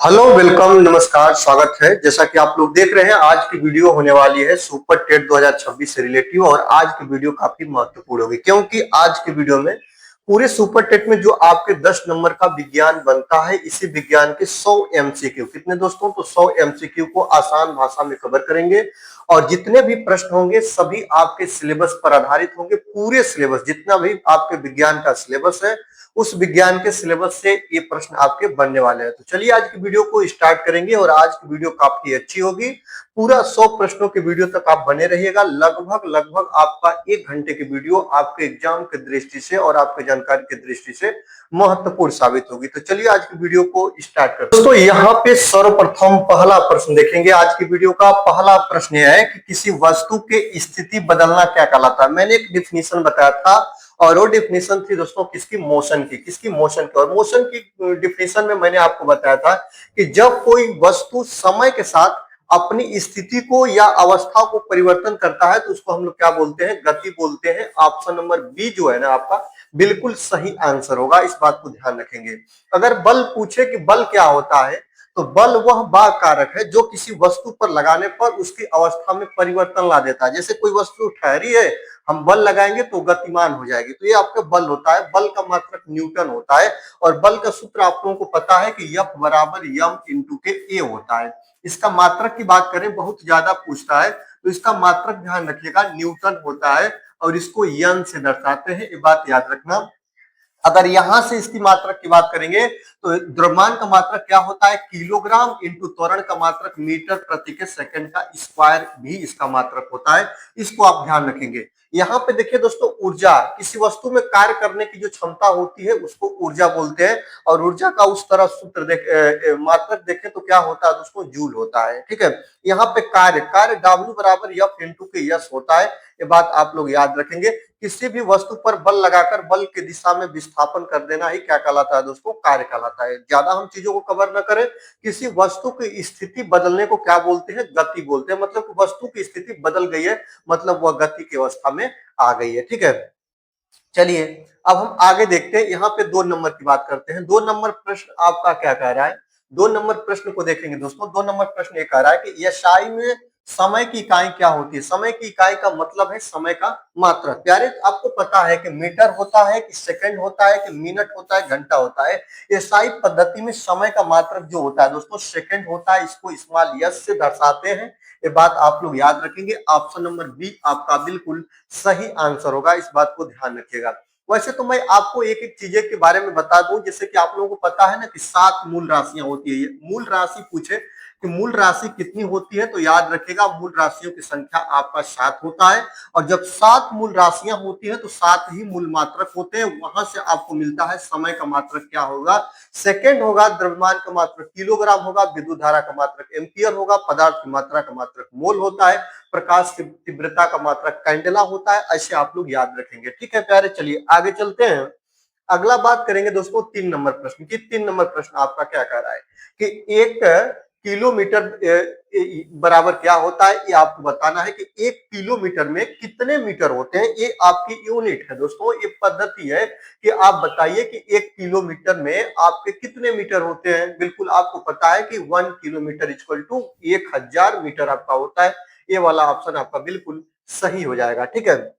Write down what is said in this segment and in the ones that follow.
Hello, welcome, नमस्कार, स्वागत है। जैसा कि आप लोग देख रहे हैं, आज की वीडियो होने वाली है सुपर टेट 2026 से रिलेटिव। और आज की वीडियो काफी महत्वपूर्ण होगी क्योंकि आज की वीडियो में पूरे सुपर टेट में जो आपके 10 नंबर का विज्ञान बनता है, इसी विज्ञान के 100 एमसीक्यू, कितने दोस्तों, तो 100 एमसीक्यू को आसान भाषा में कवर करेंगे। और जितने भी प्रश्न होंगे सभी आपके सिलेबस पर आधारित होंगे। पूरे सिलेबस, जितना भी आपके विज्ञान का सिलेबस है, उस विज्ञान के सिलेबस से ये प्रश्न आपके बनने वाले हैं। तो चलिए आज की वीडियो को स्टार्ट करेंगे और आज की वीडियो काफी अच्छी होगी। पूरा 100 प्रश्नों के वीडियो तक आप बने रहिएगा। लगभग लगभग आपका 1 घंटे की वीडियो आपके एग्जाम की दृष्टि से और आपके जानकारी की दृष्टि से महत्वपूर्ण साबित होगी। तो चलिए आज की वीडियो को स्टार्ट करते हैं। दोस्तों, यहाँ पे सर्वप्रथम पहला प्रश्न देखेंगे। आज की वीडियो का पहला प्रश्न यह है कि किसी वस्तु के स्थिति बदलना क्या कहलाता है। मैंने एक डिफिनीशन बताया था और वो डिफिनेशन थी दोस्तों किसकी, मोशन की। किसकी, मोशन की। और मोशन की डिफिनेशन में मैंने आपको बताया था कि जब कोई वस्तु समय के साथ अपनी स्थिति को या अवस्था को परिवर्तन करता है तो उसको हम लोग क्या बोलते हैं, गति बोलते हैं। ऑप्शन नंबर बी जो है ना आपका बिल्कुल सही आंसर होगा, इस बात को ध्यान रखेंगे। अगर बल पूछे कि बल क्या होता है, तो बल वह बाह्य कारक है जो किसी वस्तु पर लगाने पर उसकी अवस्था में परिवर्तन ला देता है। जैसे कोई वस्तु ठहरी है, हम बल लगाएंगे तो गतिमान हो जाएगी, तो ये आपका बल होता है। बल का मात्रक न्यूटन होता है और बल का सूत्र आप लोगों को पता है कि F बराबर m इंटू के ए होता है। इसका मात्रक की बात करें, बहुत ज्यादा पूछता है, तो इसका मात्रक ध्यान रखिएगा, न्यूटन होता है और इसको यन से दर्शाते हैं, ये बात याद रखना। अगर यहां से इसकी मात्रक की बात करेंगे तो द्रव्यमान का मात्रक क्या होता है, किलोग्राम इंटू त्वरण का मात्रक मीटर प्रति के सेकंड का स्क्वायर भी इसका मात्रक होता है। इसको आप ध्यान रखेंगे। यहाँ पे देखिए दोस्तों, ऊर्जा, किसी वस्तु में कार्य करने की जो क्षमता होती है उसको ऊर्जा बोलते हैं। और ऊर्जा का उस तरह सूत्र मात्रक देखें तो क्या होता है दोस्तों, जूल होता है। ठीक है। यहाँ पे कार्य कार्य W बराबर F इंटू के यस होता है, ये बात आप लोग याद रखेंगे। किसी भी वस्तु पर बल लगाकर बल की दिशा में विस्थापन कर देना ही क्या कहलाता है दोस्तों, कार्य कहलाता है। ज्यादा हम चीजों को कवर न करें, किसी वस्तु की स्थिति बदलने को क्या बोलते हैं, गति बोलते हैं। मतलब वस्तु की स्थिति बदल गई है, मतलब वह गति की अवस्था में आ गई है। ठीक है। चलिए अब हम आगे देखते हैं। यहाँ पे 2 नंबर की बात करते हैं। 2 नंबर प्रश्न आपका क्या कह रहा है, 2 नंबर प्रश्न को देखेंगे दोस्तों। 2 नंबर प्रश्न ये कह रहा है कि एसआई में समय की इकाई क्या होती है। समय की इकाई का मतलब है समय का मात्रक। प्यारे, आपको पता है कि मीटर होता है कि सेकंड होता है कि मिनट होता है, घंटा होता है। एसआई पद्धति में समय का मात्रक जो होता है दोस्तों सेकंड होता है। इसको स्मॉल एस से दर्शाते हैं, ये बात आप लोग याद रखेंगे। ऑप्शन नंबर बी आपका बिल्कुल सही आंसर होगा, इस बात को ध्यान रखिएगा। वैसे तो मैं आपको एक एक चीजें के बारे में बता दूं, जैसे कि आप लोगों को पता है ना कि 7 मूल राशियां होती है। मूल राशि पूछे कि मूल राशि कितनी होती है, तो याद रखिएगा मूल राशियों की संख्या आपका 7 होता है। और जब 7 मूल राशियां होती है तो 7 ही मूल मात्रक होते हैं। वहां से आपको मिलता है समय का मात्रक क्या होगा, सेकेंड होगा, द्रव्यमान का मात्रक किलोग्राम होगा, विद्युत धारा का मात्रक एम्पियर होगा, पदार्थ की मात्रा का मात्रक मोल होता है, प्रकाश की तीव्रता का मात्रक कैंडेला होता है। ऐसे आप लोग याद रखेंगे। ठीक है प्यारे, चलिए आगे चलते हैं। अगला बात करेंगे दोस्तों 3 नंबर प्रश्न की। 3 नंबर प्रश्न आपका क्या कह रहा है कि 1 किलोमीटर बराबर क्या होता है, ये आपको बताना है कि 1 किलोमीटर में कितने मीटर होते हैं। ये आपकी यूनिट है दोस्तों, ये पद्धति है कि आप बताइए कि 1 किलोमीटर में आपके कितने मीटर होते हैं। बिल्कुल आपको पता है कि 1 किलोमीटर इक्वल टू 1000 मीटर आपका होता है। ये वाला ऑप्शन आपका बिल्कुल सही हो जाएगा। ठीक है।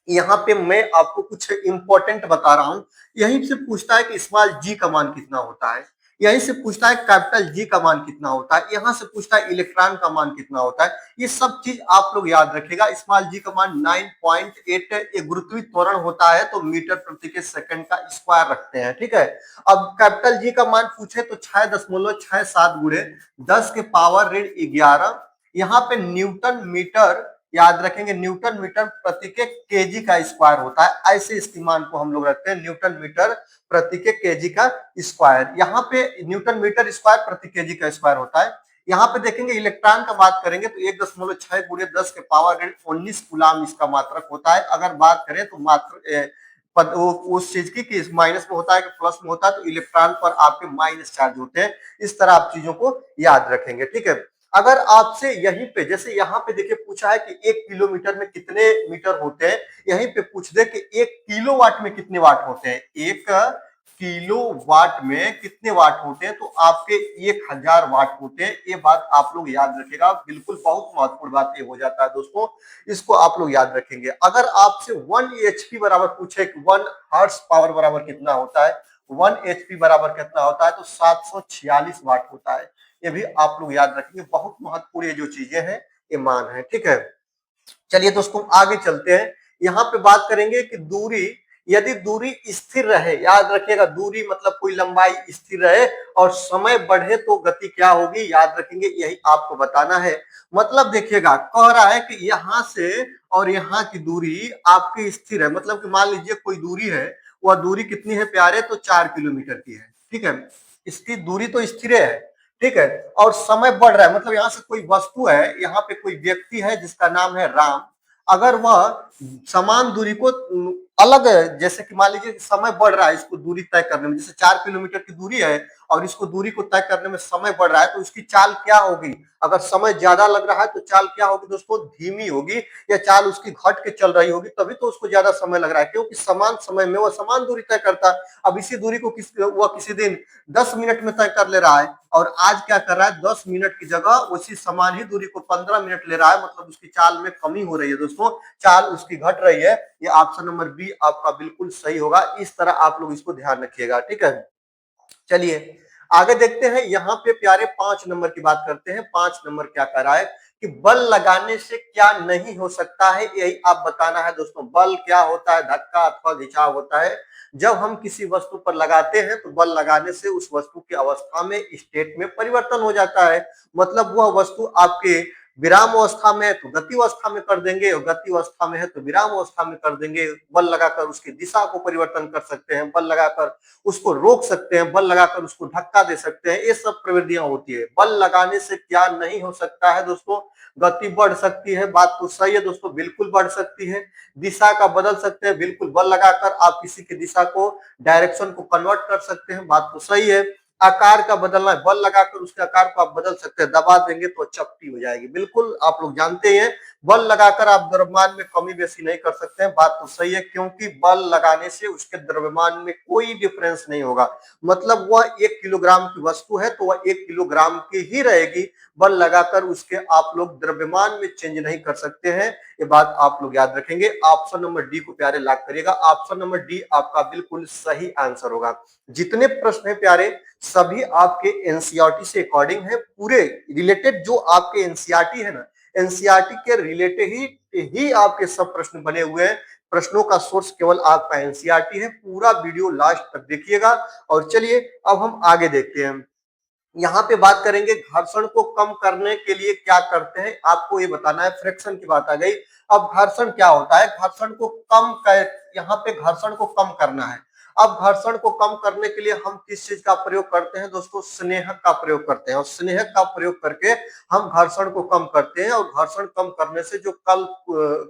यहाँ पे मैं आपको कुछ इंपॉर्टेंट बता रहा हूं। यहीं से पूछता है कि स्मॉल जी का मान कितना होता है, यहीं से पूछता है कैपिटल जी का मान कितना होता है, यहाँ से पूछता है इलेक्ट्रॉन का मान कितना होता है। ये सब चीज आप लोग याद रखेगा। स्मॉल जी का मान 9.8 एक गुरुत्वीय त्वरण होता है, तो मीटर प्रति के सेकंड का स्क्वायर रखते हैं। ठीक है। अब कैपिटल जी का मान पूछे तो 6.67 गुणे 10 के पावर ऋण 11। यहाँ पे न्यूटन मीटर याद रखेंगे, न्यूटन मीटर प्रति के केजी का स्क्वायर होता है। ऐसे इसकी मान को हम लोग रखते हैं, न्यूटन मीटर प्रति के केजी का स्क्वायर। यहाँ पे न्यूटन मीटर स्क्वायर प्रति केजी का स्क्वायर होता है। यहाँ पे देखेंगे इलेक्ट्रॉन का बात करेंगे तो 1.6 गुणे 10 के पावर 19 कूलाम इसका मात्रक होता है। अगर बात करें तो मात्र उस चीज की कि माइनस में होता है कि प्लस में होता है, तो इलेक्ट्रॉन पर आपके माइनस चार्ज होते हैं। इस तरह आप चीजों को याद रखेंगे। ठीक है। अगर आपसे यहीं पे, जैसे यहाँ पे देखिए पूछा है कि 1 किलोमीटर में कितने मीटर होते हैं, यहीं पे पूछ दे कि 1 किलोवाट में कितने वाट होते हैं। 1 किलो वाट में कितने वाट होते हैं, तो आपके 1000 वाट होते हैं। ये बात आप लोग याद रखिएगा, बिल्कुल बहुत महत्वपूर्ण बात ये हो जाता है दोस्तों, इसको आप लोग याद रखेंगे। अगर आपसे 1 HP बराबर पूछे कि 1 हॉर्स पावर बराबर कितना होता है, 1 HP बराबर कितना होता है, तो 746 वाट होता है। ये भी आप लोग याद रखेंगे, बहुत महत्वपूर्ण ये जो चीजें हैं ये मान है, ठीक है। चलिए दोस्तों आगे चलते हैं। यहाँ पे बात करेंगे कि दूरी, यदि दूरी स्थिर रहे, याद रखिएगा दूरी मतलब कोई लंबाई स्थिर रहे और समय बढ़े तो गति क्या होगी, याद रखेंगे, यही आपको बताना है। मतलब देखिएगा कह रहा है कि यहाँ से और यहाँ की दूरी आपकी स्थिर है, मतलब कि मान लीजिए कोई दूरी है, वह दूरी कितनी है प्यारे, तो 4 किलोमीटर की है, ठीक है। इसकी दूरी तो स्थिर है, ठीक है, और समय बढ़ रहा है, मतलब यहाँ से कोई वस्तु है, यहाँ पे कोई व्यक्ति है जिसका नाम है राम। अगर वह समान दूरी को अलग है, जैसे कि मान लीजिए समय बढ़ रहा है इसको दूरी तय करने में, जैसे 4 किलोमीटर की दूरी है और इसको दूरी को तय करने में समय बढ़ रहा है, तो इसकी चाल क्या होगी, अगर समय ज्यादा लग रहा है तो चाल क्या होगी दोस्तों, धीमी होगी, या चाल उसकी घट के चल रही होगी, तभी तो उसको ज्यादा समय लग रहा है, क्योंकि समान समय में वह समान दूरी तय करता है। अब इसी दूरी को वह किसी दिन 10 मिनट में तय कर ले रहा है, और आज क्या कर रहा है, 10 मिनट की जगह उसी समान ही दूरी को 15 मिनट ले रहा है, मतलब उसकी चाल में कमी हो रही है दोस्तों, चाल उसकी घट रही है। ये ऑप्शन नंबर बी आपका बिल्कुल सही होगा, इस तरह आप लोग इसको ध्यान रखिएगा, ठीक है। चलिए आगे देखते हैं, यहाँ पे प्यारे 5 नंबर की बात करते हैं। 5 नंबर क्या कह रहा है कि बल लगाने से क्या नहीं हो सकता है, यही आप बताना है दोस्तों। बल क्या होता है, धक्का अथवा खिंचाव होता है। जब हम किसी वस्तु पर लगाते हैं तो बल लगाने से उस वस्तु की अवस्था में, स्टेट में परिवर्तन हो जाता है, मतलब वह वस्तु आपके विराम अवस्था में है तो गति अवस्था में कर देंगे, और गति अवस्था में है तो विराम अवस्था में कर देंगे। बल लगाकर उसकी दिशा को परिवर्तन कर सकते हैं, बल लगाकर उसको रोक सकते हैं, बल लगाकर उसको धक्का दे सकते हैं, ये सब प्रवृत्तियां होती है। बल लगाने से क्या नहीं हो सकता है दोस्तों, गति बढ़ सकती है, बात तो सही है दोस्तों, बिल्कुल बढ़ सकती है। दिशा का बदल सकते हैं, बिल्कुल, बल लगाकर आप किसी की दिशा को, डायरेक्शन को कन्वर्ट कर सकते हैं, बात तो सही है। आकार का बदलना है, बल लगाकर उसके आकार को आप बदल सकते हैं, दबा देंगे तो चपटी हो जाएगी, बिल्कुल आप लोग जानते हैं। बल लगाकर आप द्रव्यमान में कमी बेसी नहीं कर सकते हैं, बात तो सही है, क्योंकि बल लगाने से उसके द्रव्यमान में कोई डिफरेंस नहीं होगा, मतलब वह 1 किलोग्राम की वस्तु है तो वह 1 किलोग्राम की ही रहेगी। बल लगाकर उसके आप लोग द्रव्यमान में चेंज नहीं कर सकते हैं, ये बात आप लोग याद रखेंगे। ऑप्शन नंबर डी को प्यारे लॉक करिएगा, ऑप्शन नंबर डी आपका बिल्कुल सही आंसर होगा। जितने प्रश्न है प्यारे सभी आपके एनसीईआरटी से अकॉर्डिंग है, पूरे रिलेटेड जो आपके एनसीईआरटी है ना, एनसीईआरटी के रिलेटेड ही आपके सब प्रश्न बने हुए हैं। प्रश्नों का सोर्स केवल आपका एनसीईआरटी है, पूरा वीडियो लास्ट तक देखिएगा। और चलिए अब हम आगे देखते हैं, यहाँ पे बात करेंगे घर्षण को कम करने के लिए क्या करते हैं, आपको ये बताना है। फ्रिक्शन की बात आ गई, अब घर्षण क्या होता है, घर्षण को कम कर, यहाँ पे घर्षण को कम करना है। अब घर्षण को कम करने के लिए हम किस चीज का प्रयोग करते हैं दोस्तों, स्नेहक का प्रयोग करते हैं, और स्नेहक का प्रयोग करके हम घर्षण को कम करते हैं। और घर्षण कम करने से जो कल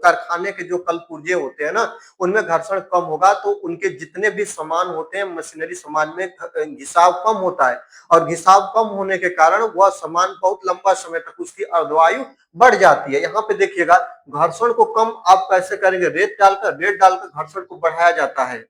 कारखाने के जो कल पुर्जे होते हैं ना, उनमें घर्षण कम होगा, तो उनके जितने भी सामान होते हैं मशीनरी सामान में घिसाव कम होता है, और घिसाव कम होने के कारण वह सामान बहुत लंबा समय तक उसकी अर्धवायु बढ़ जाती है। यहाँ पे देखिएगा घर्षण को कम आप कैसे करेंगे, रेत डालकर घर्षण को बढ़ाया जाता है,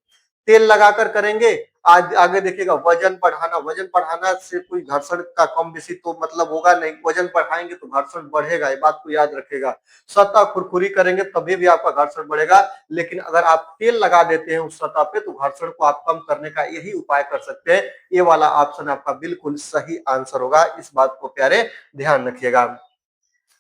तेल लगाकर करेंगे। आज आगे देखिएगा वजन बढ़ाना, वजन बढ़ाना से कोई घर्षण का कम बेसी तो मतलब होगा नहीं, वजन बढ़ाएंगे तो घर्षण बढ़ेगा, ये बात को याद रखेगा। सतह खुरखुरी करेंगे तभी भी आपका घर्षण बढ़ेगा, लेकिन अगर आप तेल लगा देते हैं उस सतह पे तो घर्षण को आप कम करने का यही उपाय कर सकते हैं। ये वाला ऑप्शन आपका बिल्कुल सही आंसर होगा, इस बात को प्यारे ध्यान रखिएगा।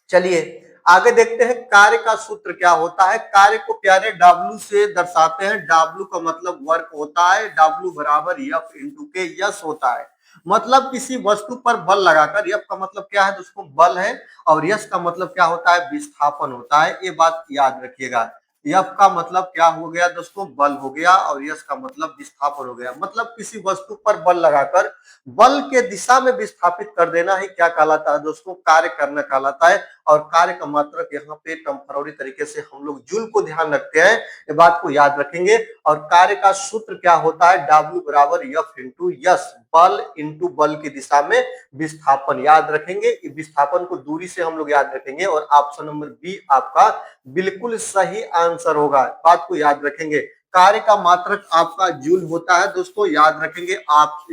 चलिए आगे देखते हैं कार्य का सूत्र क्या होता है। कार्य को प्यारे W से दर्शाते हैं, W का मतलब वर्क होता है, W बराबर F इंटू के यस होता है। मतलब किसी वस्तु पर बल लगाकर, F का मतलब क्या है दोस्तों, बल है, और यस का मतलब क्या होता है, विस्थापन होता है, ये बात याद रखिएगा। F का मतलब क्या हो गया दोस्तों, बल हो गया, और यस का मतलब विस्थापन हो गया। मतलब किसी वस्तु पर बल लगाकर बल के दिशा में विस्थापित कर देना ही क्या कहलाता है दोस्तों, कार्य करना कहलाता है। और कार्य का मात्रक यहाँ पे टेम्पररी तरीके से हम लोग जूल को ध्यान रखते हैं, ये बात को याद रखेंगे। और कार्य का सूत्र क्या होता है, W बराबर F इंटू यस, बल इंटू बल की दिशा में विस्थापन, याद रखेंगे। विस्थापन को दूरी से हम लोग याद रखेंगे, और ऑप्शन नंबर बी आपका बिल्कुल सही आंसर होगा, बात को याद रखेंगे। कार्य का मात्रक आपका जूल होता है दोस्तों, याद रखेंगे। आप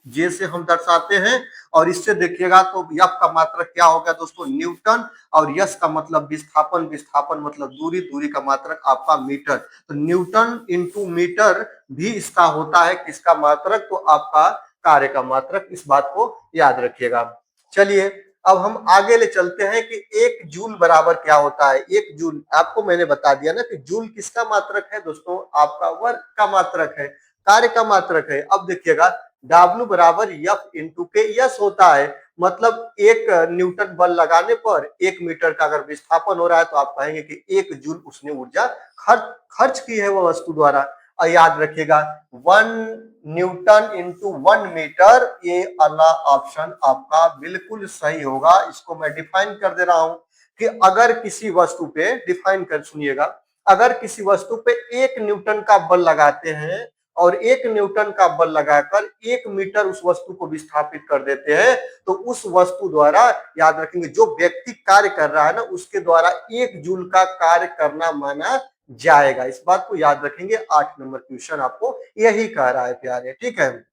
जे से हम दर्शाते हैं और इससे देखिएगा तो एफ का मात्रक क्या हो गया दोस्तों, न्यूटन, और यस का मतलब विस्थापन, विस्थापन मतलब दूरी, दूरी का मात्रक आपका मीटर। तो न्यूटन इंटू मीटर भी इसका होता है किसका मात्रक, तो आपका कार्य का मात्रक। इस बात को याद रखिएगा। चलिए अब हम आगे ले चलते हैं कि एक जूल बराबर क्या होता है। एक जूल आपको मैंने बता दिया ना कि जूल किसका मात्रक है दोस्तों, आपका वर्क का मात्रक है, कार्य का मात्रक है। अब देखिएगा W बराबर एफ इंटू के यस होता है, मतलब एक न्यूटन बल लगाने पर 1 मीटर का अगर विस्थापन हो रहा है तो आप कहेंगे कि 1 जूल उसने ऊर्जा खर्च की है वो वस्तु द्वारा। और याद रखिएगा 1 न्यूटन इंटू 1 मीटर, ये अगला ऑप्शन आपका बिल्कुल सही होगा। इसको मैं डिफाइन कर दे रहा हूं कि अगर किसी वस्तु पे, डिफाइन कर सुनिएगा, अगर किसी वस्तु पे 1 न्यूटन का बल लगाते हैं और 1 न्यूटन का बल लगाकर 1 मीटर उस वस्तु को विस्थापित कर देते हैं, तो उस वस्तु द्वारा, याद रखेंगे, जो व्यक्ति कार्य कर रहा है ना उसके द्वारा 1 जूल का कार्य करना माना जाएगा। इस बात को याद रखेंगे। 8 नंबर क्वेश्चन आपको यही कह रहा है प्यारे, ठीक है।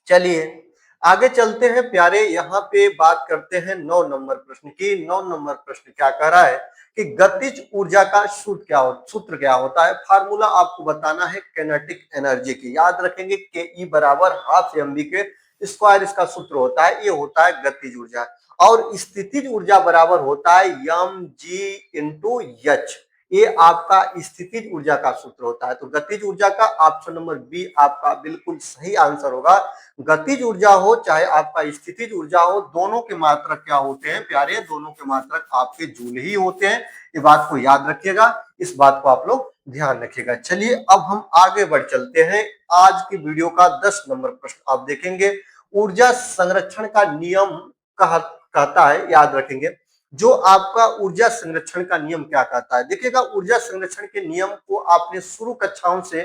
चलिए आगे चलते हैं प्यारे, यहाँ पे बात करते हैं 9 नंबर प्रश्न की। 9 नंबर प्रश्न क्या कह रहा है कि गतिज ऊर्जा का सूत्र क्या होता है। फार्मूला आपको बताना है किनेटिक एनर्जी की, याद रखेंगे के ई बराबर हाफ एम बी के स्क्वायर इसका सूत्र होता है। ये होता है गतिज ऊर्जा, और स्थितिज ऊर्जा बराबर होता है एम जी इंटू एच। ये आपका स्थितिज ऊर्जा का सूत्र होता है। तो गतिज ऊर्जा का ऑप्शन नंबर बी आपका बिल्कुल सही आंसर होगा। गतिज ऊर्जा हो चाहे आपका स्थितिज ऊर्जा हो, दोनों के मात्रक क्या होते हैं प्यारे, दोनों के मात्रक आपके जूल ही होते हैं। ये बात को याद रखिएगा, इस बात को आप लोग ध्यान रखिएगा। चलिए अब हम आगे बढ़ चलते हैं। आज की वीडियो का 10 नंबर प्रश्न आप देखेंगे। ऊर्जा संरक्षण का नियम कहता है, याद रखेंगे, जो आपका ऊर्जा संरक्षण का नियम क्या कहता है। देखिएगा ऊर्जा संरक्षण के नियम को आपने शुरू कक्षाओं से,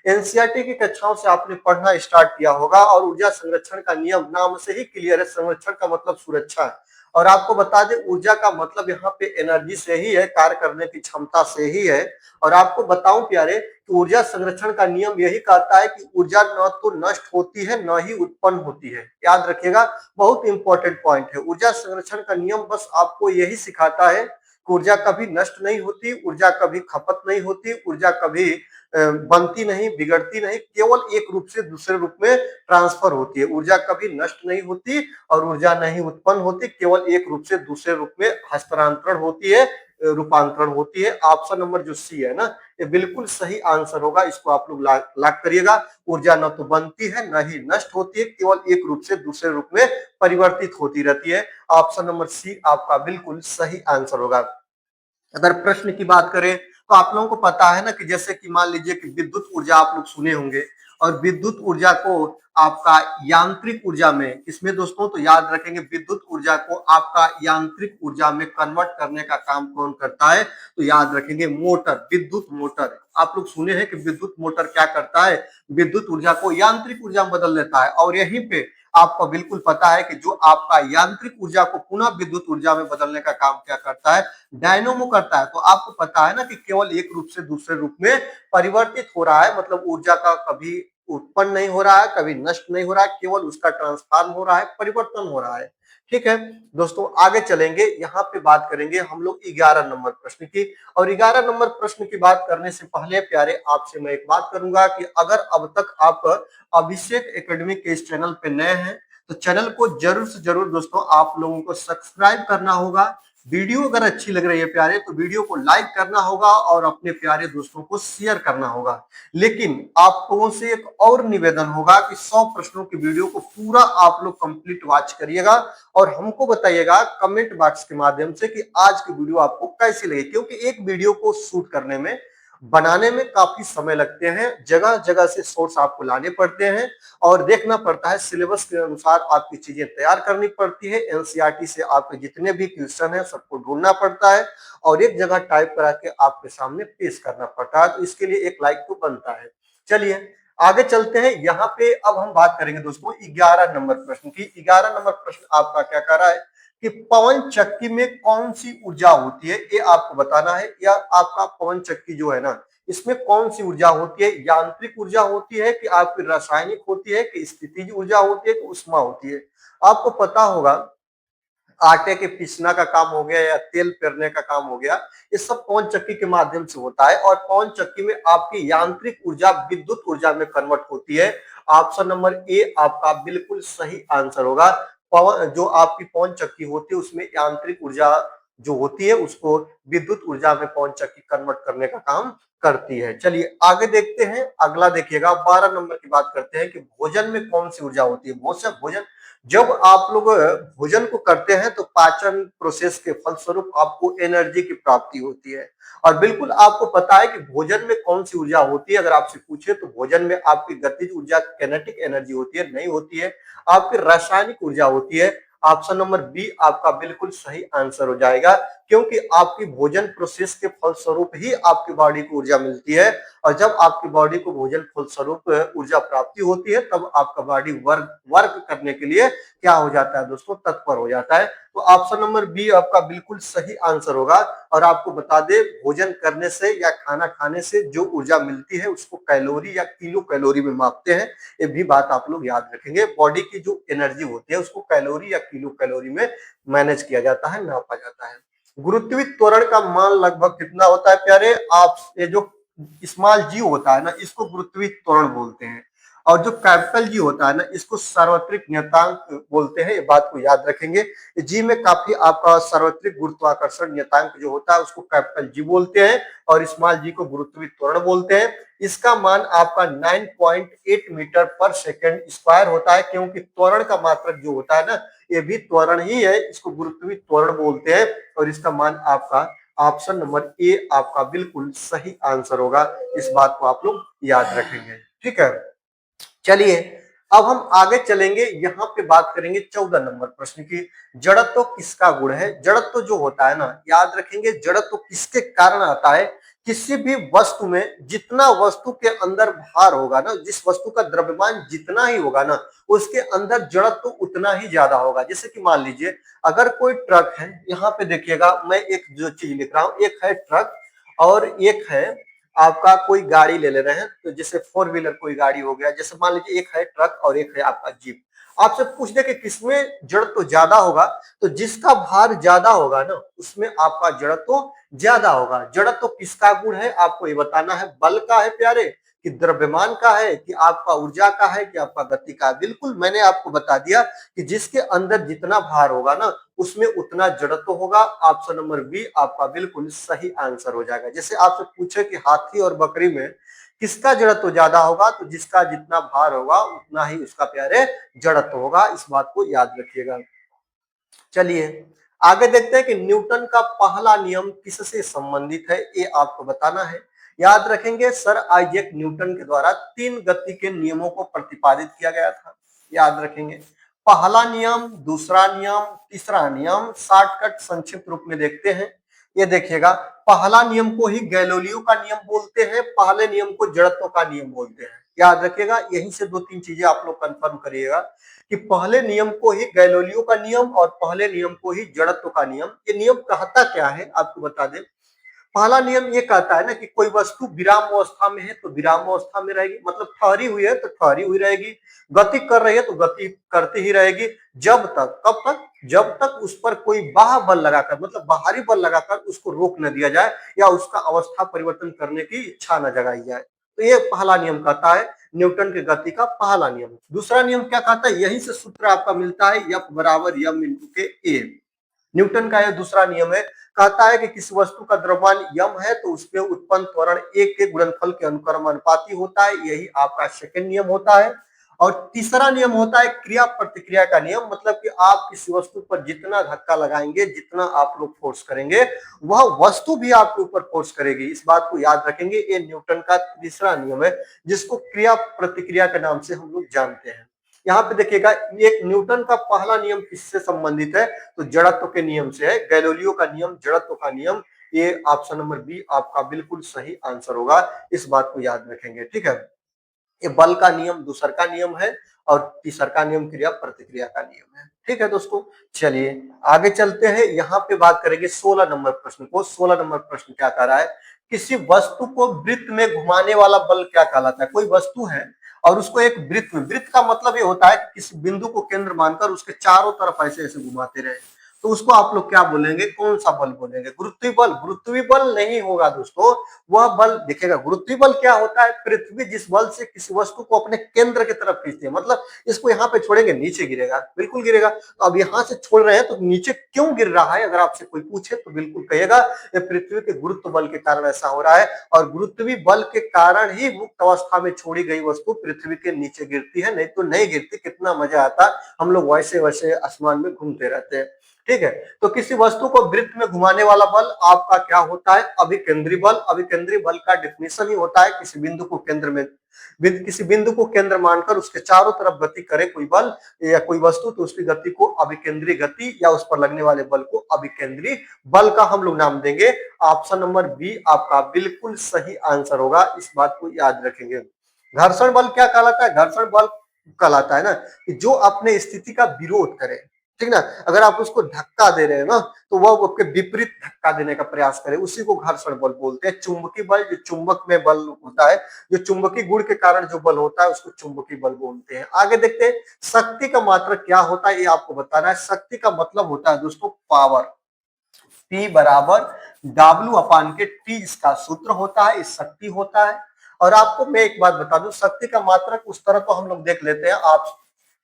एनसीईआरटी की कक्षाओं से आपने पढ़ना स्टार्ट किया होगा, और ऊर्जा संरक्षण का नियम नाम से ही क्लियर है, संरक्षण का मतलब सुरक्षा है। और आपको बता दें ऊर्जा का मतलब यहाँ पे एनर्जी से ही है, कार्य करने की क्षमता से ही है। और आपको बताऊं प्यारे कि ऊर्जा संरक्षण का नियम यही कहता है कि ऊर्जा न तो नष्ट होती है न ही उत्पन्न होती है। याद रखिएगा, बहुत इंपॉर्टेंट पॉइंट है। ऊर्जा संरक्षण का नियम बस आपको यही सिखाता है कि ऊर्जा कभी नष्ट नहीं होती, ऊर्जा कभी खपत नहीं होती, ऊर्जा कभी बनती नहीं, बिगड़ती नहीं, केवल एक रूप से दूसरे रूप में ट्रांसफर होती है। ऊर्जा कभी नष्ट नहीं होती और ऊर्जा नहीं उत्पन्न होती, केवल एक रूप से दूसरे रूप में हस्तांतरण होती है, रूपांतरण होती है। ऑप्शन नंबर जो सी है ना, ये बिल्कुल सही आंसर होगा। इसको आप लोग लॉक करिएगा। ऊर्जा न तो बनती है न ही नष्ट होती है, केवल एक रूप से दूसरे रूप में परिवर्तित होती रहती है। ऑप्शन नंबर सी आपका बिल्कुल सही आंसर होगा। अगर प्रश्न की बात करें तो आप लोगों को पता है ना कि जैसे कि मान लीजिए कि विद्युत ऊर्जा आप लोग सुने होंगे, और विद्युत ऊर्जा को आपका यांत्रिक ऊर्जा में, इसमें दोस्तों तो याद रखेंगे विद्युत ऊर्जा को आपका यांत्रिक ऊर्जा में कन्वर्ट करने का काम कौन करता है, तो याद रखेंगे मोटर, विद्युत मोटर। आप लोग सुने हैं कि विद्युत मोटर क्या करता है, विद्युत ऊर्जा को यांत्रिक ऊर्जा में बदल देता है। और यहीं पे आपको बिल्कुल पता है कि जो आपका यांत्रिक ऊर्जा को पुनः विद्युत ऊर्जा में बदलने का काम क्या करता है, डायनोमो करता है। तो आपको पता है ना कि केवल एक रूप से दूसरे रूप में परिवर्तित हो रहा है, मतलब ऊर्जा का कभी उत्पन्न नहीं हो रहा है, कभी नष्ट नहीं हो रहा है, केवल उसका ट्रांसफॉर्म हो रहा है, परिवर्तन हो रहा है। ठीक है दोस्तों, आगे चलेंगे। यहाँ पे बात करेंगे हम लोग 11 नंबर प्रश्न की। और 11 नंबर प्रश्न की बात करने से पहले प्यारे आपसे मैं एक बात करूंगा कि अगर अब तक आप अभिषेक एकेडमी के इस चैनल पे नए हैं तो चैनल को जरूर से जरूर दोस्तों आप लोगों को सब्सक्राइब करना होगा। वीडियो अगर अच्छी लग रही है प्यारे तो वीडियो को लाइक करना होगा और अपने प्यारे दोस्तों को शेयर करना होगा। लेकिन आप लोगों से एक और निवेदन होगा कि 100 प्रश्नों की वीडियो को पूरा आप लोग कंप्लीट वॉच करिएगा और हमको बताइएगा कमेंट बॉक्स के माध्यम से कि आज की वीडियो आपको कैसी लगी। क्योंकि एक वीडियो को शूट करने में, बनाने में काफी समय लगते हैं, जगह जगह से सोर्स आपको लाने पड़ते हैं और देखना पड़ता है, सिलेबस के अनुसार आपकी चीजें तैयार करनी पड़ती है। एनसीईआरटी से आपके जितने भी क्वेश्चन है सबको ढूंढना पड़ता है और एक जगह टाइप करा के आपके सामने पेश करना पड़ता है। तो इसके लिए एक लाइक तो बनता है। चलिए आगे चलते हैं। यहाँ पे अब हम बात करेंगे दोस्तों 11 नंबर प्रश्न की। 11 नंबर प्रश्न आपका क्या कह रहा है कि पवन चक्की में कौन सी ऊर्जा होती है, ये आपको बताना है। या आपका पवन चक्की जो है ना, इसमें कौन सी ऊर्जा होती है, यांत्रिक ऊर्जा होती है कि आपकी रासायनिक होती है कि स्थितिज ऊर्जा होती है कि ऊष्मा होती है। आपको पता होगा आटे के पीसना का काम हो गया या तेल पेरने का काम हो गया, ये सब पवन चक्की के माध्यम से होता है और पवन चक्की में आपकी यांत्रिक ऊर्जा विद्युत ऊर्जा में कन्वर्ट होती है। ऑप्शन नंबर ए आपका बिल्कुल सही आंसर होगा। पवन जो आपकी पवन चक्की होती है उसमें यांत्रिक ऊर्जा जो होती है उसको विद्युत ऊर्जा में पवन चक्की कन्वर्ट करने का काम करती है। चलिए आगे देखते हैं, अगला देखिएगा 12 नंबर की बात करते हैं कि भोजन में कौन सी ऊर्जा होती है। भोजन भोजन जब आप लोग भोजन को करते हैं तो पाचन प्रोसेस के फलस्वरूप आपको एनर्जी की प्राप्ति होती है और बिल्कुल आपको पता है कि भोजन में कौन सी ऊर्जा होती है। अगर आपसे पूछे तो भोजन में आपकी गतिज ऊर्जा कैनेटिक एनर्जी होती है, नहीं होती है, आपकी रासायनिक ऊर्जा होती है। ऑप्शन नंबर बी आपका बिल्कुल सही आंसर हो जाएगा, क्योंकि आपकी भोजन प्रोसेस के फलस्वरूप ही आपकी बॉडी को ऊर्जा मिलती है और जब आपकी बॉडी को भोजन फलस्वरूप ऊर्जा प्राप्ति होती है तब आपका बॉडी वर्क करने के लिए क्या हो जाता है दोस्तों, तत्पर हो जाता है। तो ऑप्शन नंबर बी आपका बिल्कुल सही आंसर होगा। और आपको बता दे भोजन करने से या खाना खाने से जो ऊर्जा मिलती है उसको कैलोरी या किलो कैलोरी में मापते हैं। ये भी बात आप लोग याद रखेंगे, बॉडी की जो एनर्जी होती है उसको कैलोरी या किलो कैलोरी में मैनेज किया जाता है, नापा जाता है। गुरुत्वीय त्वरण का मान लगभग कितना होता है प्यारे? आप ये जो स्मॉल जी होता है ना इसको गुरुत्वीय त्वरण बोलते हैं और जो कैपिटल जी होता है ना इसको सार्वत्रिक नियतांक बोलते हैं। ये बात को याद रखेंगे। जी में काफी आपका सार्वत्रिक गुरुत्वाकर्षण नियतांक जो होता है उसको कैपिटल जी बोलते हैं और स्मॉल जी को गुरुत्वीय त्वरण बोलते हैं। इसका मान आपका 9.8 मीटर पर सेकेंड स्क्वायर होता है, क्योंकि त्वरण का मात्रक जो होता है ना ये भी त्वरण ही है, इसको गुरुत्वीय त्वरण बोलते हैं और इसका मान आपका ऑप्शन नंबर ए आपका बिल्कुल सही आंसर होगा। इस बात को आप लोग याद रखेंगे, ठीक है। चलिए अब हम आगे चलेंगे, यहाँ पे बात करेंगे 14 नंबर प्रश्न की। जड़त्व किसका गुण है? जड़त्व जो होता है ना याद रखेंगे, जड़त्व किसके कारण आता है? किसी भी वस्तु में जितना वस्तु के अंदर भार होगा ना, जिस वस्तु का द्रव्यमान जितना ही होगा ना उसके अंदर जड़त्व उतना ही ज्यादा होगा। जैसे कि मान लीजिए अगर कोई ट्रक है, यहाँ पे देखिएगा मैं एक जो चीज लिख रहा हूँ, एक है ट्रक और एक है आपका कोई गाड़ी ले रहे हैं, तो जैसे फोर व्हीलर कोई गाड़ी हो गया, जैसे मान लीजिए एक है ट्रक और एक है आपका जीप। आपसे पूछ दे कि किसमें जड़त्व तो ज्यादा होगा, तो जिसका भार ज्यादा होगा ना उसमें आपका जड़त्व तो ज्यादा होगा। जड़त्व तो किसका गुण है आपको ये बताना है, बल का है प्यारे कि द्रव्यमान का है कि आपका ऊर्जा का है कि आपका गति का है। बिल्कुल मैंने आपको बता दिया कि जिसके अंदर जितना भार होगा ना उसमें उतना जड़त्व होगा। ऑप्शन नंबर बी आपका बिल्कुल सही आंसर हो जाएगा। जैसे आपसे पूछे कि हाथी और बकरी में किसका जड़त्व ज्यादा होगा, तो जिसका जितना भार होगा उतना ही उसका प्यारे जड़त्व होगा। इस बात को याद रखिएगा। चलिए आगे देखते हैं कि न्यूटन का पहला नियम किससे संबंधित है, ये आपको बताना है। याद रखेंगे सर आइजैक न्यूटन के द्वारा 3 गति के नियमों को प्रतिपादित किया गया था। याद रखेंगे पहला नियम, दूसरा नियम, तीसरा नियम। शॉर्टकट संक्षिप्त रूप में देखते हैं। ये देखिएगा पहला नियम को ही गैलीलियो का नियम बोलते हैं, पहले नियम को जड़त्व का नियम बोलते हैं। याद रखिएगा यहीं से 2-3 चीजें आप लोग कंफर्म करिएगा कि पहले नियम को ही गैलीलियो का नियम और पहले नियम को ही जड़त्व का नियम। ये नियम कहता क्या है आपको बता दें। पहला नियम ये कहता है ना कि कोई वस्तु विराम अवस्था में है तो विराम अवस्था में रहेगी, मतलब ठहरी हुई है तो ठहरी हुई रहेगी, गति कर रही है तो गति करती ही रहेगी जब तक, कब तक, जब तक उस पर कोई बाह्य बल लगाकर मतलब बाहरी बल लगाकर उसको रोक न दिया जाए या उसका अवस्था परिवर्तन करने की इच्छा न जगाई जाए। तो ये पहला नियम कहता है न्यूटन के गति का पहला नियम। दूसरा नियम क्या कहता है, यहीं से सूत्र आपका मिलता है F बराबर m इंटू के ए। न्यूटन का यह दूसरा नियम है, कहता है कि किसी वस्तु का द्रव्यमान यम है तो उसमें उत्पन्न त्वरण ए के गुणनफल के अनुक्रमानुपाती होता है। यही आपका सेकंड नियम होता है। और तीसरा नियम होता है क्रिया प्रतिक्रिया का नियम, मतलब कि आप किसी वस्तु पर जितना धक्का लगाएंगे, जितना आप लोग फोर्स करेंगे, वह वस्तु भी आपके ऊपर फोर्स करेगी। इस बात को याद रखेंगे। ये न्यूटन का तीसरा नियम है जिसको क्रिया प्रतिक्रिया के नाम से हम लोग जानते हैं। यहाँ पे देखिएगा एक न्यूटन का पहला नियम किससे संबंधित है, तो जड़त्व के नियम से है। गैलीलियो का नियम जड़त्व का नियम। ये ऑप्शन नंबर बी आपका बिल्कुल सही आंसर होगा। इस बात को याद रखेंगे, ठीक है। ये बल का नियम दूसर का नियम है और तीसर का नियम क्रिया प्रतिक्रिया का नियम है। ठीक है दोस्तों, चलिए आगे चलते हैं। यहाँ पे बात करेंगे 16 नंबर प्रश्न को। 16 नंबर प्रश्न क्या कह रहा है, किसी वस्तु को वृत्त में घुमाने वाला बल क्या कहलाता है। कोई वस्तु है और उसको एक वृत्त में, वृत्त का मतलब ये होता है कि किसी बिंदु को केंद्र मानकर उसके चारों तरफ ऐसे ऐसे घुमाते रहे, तो उसको आप लोग क्या बोलेंगे, कौन सा बल बोलेंगे, गुरुत्वीय बल। गुरुत्वीय बल नहीं होगा दोस्तों, वह बल देखिएगा, गुरुत्वीय बल क्या होता है, पृथ्वी जिस बल से किसी वस्तु को अपने केंद्र की तरफ खींचती है, मतलब इसको यहाँ पे छोड़ेंगे नीचे गिरेगा, बिल्कुल गिरेगा। तो अब यहाँ से छोड़ रहे हैं तो नीचे क्यों गिर रहा है, अगर आपसे कोई पूछे तो बिल्कुल कहिएगा ये पृथ्वी के गुरुत्व बल के कारण ऐसा हो रहा है, और गुरुत्वीय बल के कारण ही मुक्त अवस्था में छोड़ी गई वस्तु पृथ्वी के नीचे गिरती है, नहीं तो नहीं गिरती। कितना मजा आता, हम लोग वैसे वैसे आसमान में घूमते रहते हैं। ठीक है, तो किसी वस्तु को वृत्त में घुमाने वाला बल आपका क्या होता है, अभिकेंद्री बल। अभिकेंद्री बल का डेफिनेशन ही होता है किसी बिंदु को केंद्र में, किसी बिंदु को केंद्र मानकर उसके चारों तरफ गति करे कोई बल या कोई वस्तु, तो उसकी गति को अभिकेंद्री गति या उस पर लगने वाले बल को अभिकेंद्री बल का हम लोग नाम देंगे। ऑप्शन नंबर बी आपका बिल्कुल सही आंसर होगा, इस बात को याद रखेंगे। घर्षण बल क्या कहलाता है, घर्षण बल कहलाता है ना कि जो अपने स्थिति का विरोध करे। ठीक ना, अगर आप उसको धक्का दे रहे हैं ना तो वह आपके विपरीत धक्का देने का प्रयास करे, उसी को घर्षण बल बोलते हैं। चुंबकीय बल, जो चुंबक में बल होता है, जो चुंबकीय गुण के कारण जो बल होता है उसको चुंबकीय बल बोलते हैं। आगे देखते हैं शक्ति का मात्रक क्या होता है, ये आपको बताना है। शक्ति का मतलब होता है दोस्तों पावर। P बराबर W अपान के T इसका सूत्र होता है, इस शक्ति होता है। और आपको मैं एक बात बता दूं, शक्ति का मात्रक उस तरह तो हम लोग देख लेते हैं, आप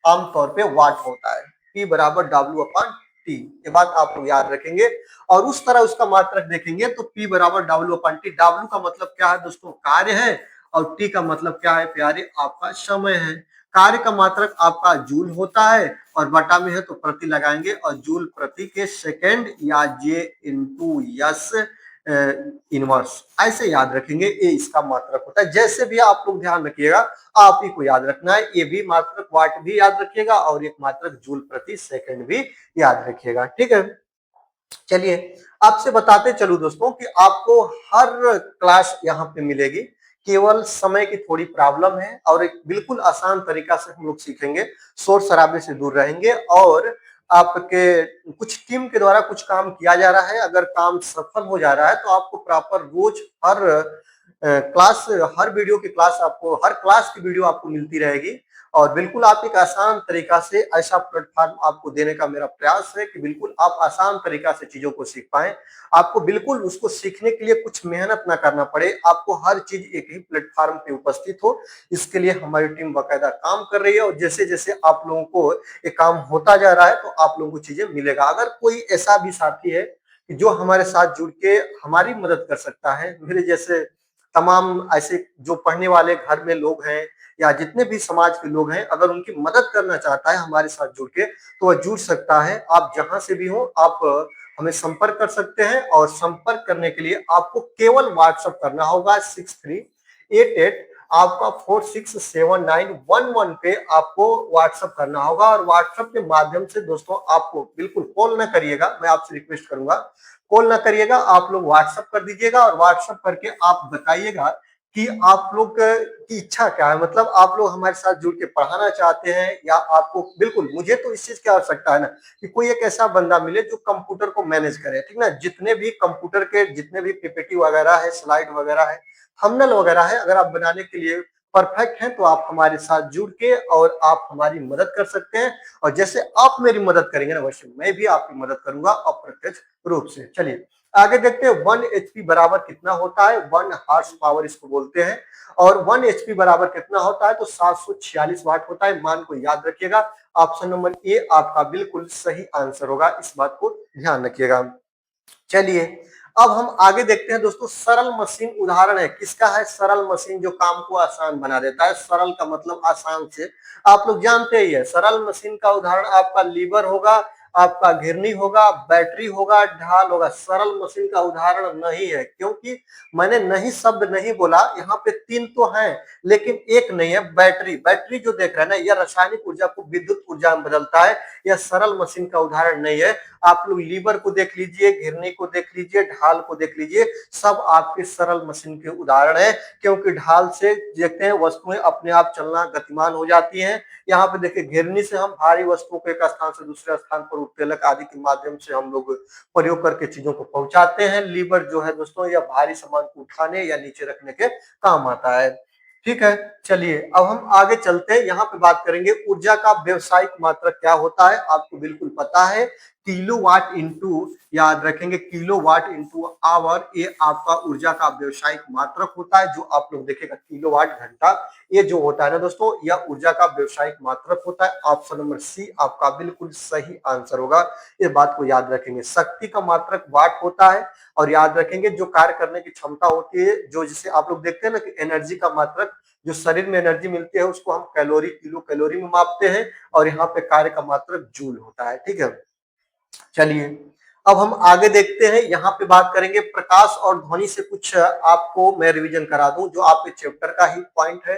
आमतौर पे वाट होता है। P बराबर W अपान T, ये बात आप लोग याद रखेंगे। और उस तरह उसका मात्रक देखेंगे तो P बराबर W अपान T। W का मतलब क्या है दोस्तों, कार्य है, और T का मतलब क्या है प्यारे, आपका समय है। कार्य का मात्रक आपका जूल होता है, और बटा में है तो प्रति लगाएंगे, और जूल प्रति के सेकंड या जे इंटू यस इनवर्स, ऐसे याद रखेंगे। ये इसका मात्रक होता है। जैसे भी आप लोग ध्यान रखिएगा, आप ही को याद रखना है, ये भी मात्रक वाट भी याद रखिएगा और एक मात्रक जूल प्रति सेकंड भी याद रखिएगा। ठीक है, चलिए आपसे बताते चलूं दोस्तों कि आपको हर क्लास यहाँ पे मिलेगी, केवल समय की थोड़ी प्रॉब्लम है, और एक बिल्कुल आसान तरीका से हम लोग सीखेंगे, शोर शराबे से दूर रहेंगे, और आपके कुछ टीम के द्वारा कुछ काम किया जा रहा है। अगर काम सफल हो जा रहा है तो आपको प्रॉपर रोज हर क्लास, हर वीडियो की क्लास आपको, हर क्लास की वीडियो आपको मिलती रहेगी। और बिल्कुल आप एक आसान तरीका से ऐसा प्लेटफॉर्म आपको देने का मेरा प्रयास है कि बिल्कुल आप आसान तरीका से चीजों को सीख पाए। आपको बिल्कुल उसको सीखने के लिए कुछ मेहनत ना करना पड़े, आपको हर चीज एक ही प्लेटफॉर्म पे उपस्थित हो, इसके लिए हमारी टीम बाकायदा काम कर रही है। और जैसे जैसे आप लोगों को ये काम होता जा रहा है तो आप लोगों को चीजें मिलेगा। अगर कोई ऐसा भी साथी है कि जो हमारे साथ जुड़ के हमारी मदद कर सकता है, मेरे जैसे तमाम ऐसे जो पढ़ने वाले घर में लोग हैं या जितने भी समाज के लोग हैं, अगर उनकी मदद करना चाहता है हमारे साथ जुड़ के, तो वह जुड़ सकता है। आप जहां से भी हो आप हमें संपर्क कर सकते हैं, और संपर्क करने के लिए आपको केवल व्हाट्सएप करना होगा 6388 आपका 467911 पे आपको व्हाट्सएप करना होगा। और व्हाट्सएप के माध्यम से दोस्तों आपको बिल्कुल कॉल ना करिएगा, मैं आपसे रिक्वेस्ट करूंगा कॉल ना करिएगा, आप लोग व्हाट्सएप कर दीजिएगा। और व्हाट्सएप करके आप बताइएगा कि आप लोग की इच्छा क्या है, मतलब आप लोग हमारे साथ जुड़ के पढ़ाना चाहते हैं, या आपको बिल्कुल, मुझे तो इस चीज की आवश्यकता है ना कि कोई एक ऐसा बंदा मिले जो कंप्यूटर को मैनेज करे। ठीक ना, जितने भी कंप्यूटर के जितने भी पीपीटी वगैरह है, स्लाइड वगैरह है, थंबनेल वगैरह है, अगर आप बनाने के लिए परफेक्ट हैं तो आप हमारे साथ जुड़ के और आप हमारी मदद कर सकते हैं। और जैसे आप मेरी मदद करेंगे ना, वैसे मैं भी आपकी मदद करूंगा अप्रत्यक्ष रूप से। चलिए आगे देखते हैं 1 एचपी बराबर कितना होता है, 1 हार्स पावर इसको बोलते हैं। और 1 एचपी बराबर कितना होता है तो 746 वाट होता है। मान को याद रखिएगा, ऑप्शन नंबर ए आपका बिल्कुल सही आंसर होगा, इस बात को ध्यान रखिएगा। चलिए अब हम आगे देखते हैं दोस्तों, सरल मशीन उदाहरण है किसका है, सरल मशीन जो काम को आसान बना देता है। सरल का मतलब आसान से, आप लोग जानते ही है। सरल मशीन का उदाहरण आपका लीवर होगा, आपका घिरनी होगा, बैटरी होगा, ढाल होगा। सरल मशीन का उदाहरण नहीं है, क्योंकि मैंने नहीं शब्द नहीं बोला, यहाँ पे 3 तो हैं लेकिन एक नहीं है, बैटरी। बैटरी जो देख रहे हैं ना, यह रासायनिक ऊर्जा को विद्युत ऊर्जा में बदलता है। यह सरल मशीन का उदाहरण नहीं है। आप लोग लीवर को देख लीजिए, घिरनी को देख लीजिए, ढाल को देख लीजिए, सब आपके सरल मशीन के उदाहरण है। क्योंकि ढाल से देखते हैं वस्तुएं अपने आप चलना, गतिमान हो जाती हैं। यहाँ पे देखिए घिरनी से हम भारी वस्तुओं को एक स्थान से दूसरे स्थान पर उत्प्रेरक आदि के माध्यम से हम लोग प्रयोग करके चीजों को पहुंचाते हैं। लीवर जो है दोस्तों, यह भारी सामान को उठाने या नीचे रखने के काम आता है। ठीक है, चलिए अब हम आगे चलते हैं। यहाँ पे बात करेंगे ऊर्जा का व्यवसायिक मात्रक क्या होता है। आपको बिल्कुल पता है, किलोवाट इंटू, याद रखेंगे, किलोवाट इंटू आवर, ये आपका ऊर्जा का व्यवसायिक मात्रक होता है। जो आप लोग देखेगा किलोवाट घंटा, ये जो होता है ना दोस्तों, यह ऊर्जा का व्यवसायिक मात्रक होता है। ऑप्शन नंबर सी आपका बिल्कुल सही आंसर होगा। ये बात को याद रखेंगे। शक्ति का मात्रक वाट होता है। और याद रखेंगे जो कार्य करने की क्षमता होती है, जो जिसे आप लोग देखते हैं ना कि एनर्जी का मात्रक, जो शरीर में एनर्जी मिलती है उसको हम कैलोरी, किलो कैलोरी में मापते हैं। और यहाँ पे कार्य का मात्रक जूल होता है। ठीक है, चलिए अब हम आगे देखते हैं। यहाँ पे बात करेंगे प्रकाश और ध्वनि से। कुछ आपको मैं रिवीजन करा दूं जो आपके चैप्टर का ही पॉइंट है।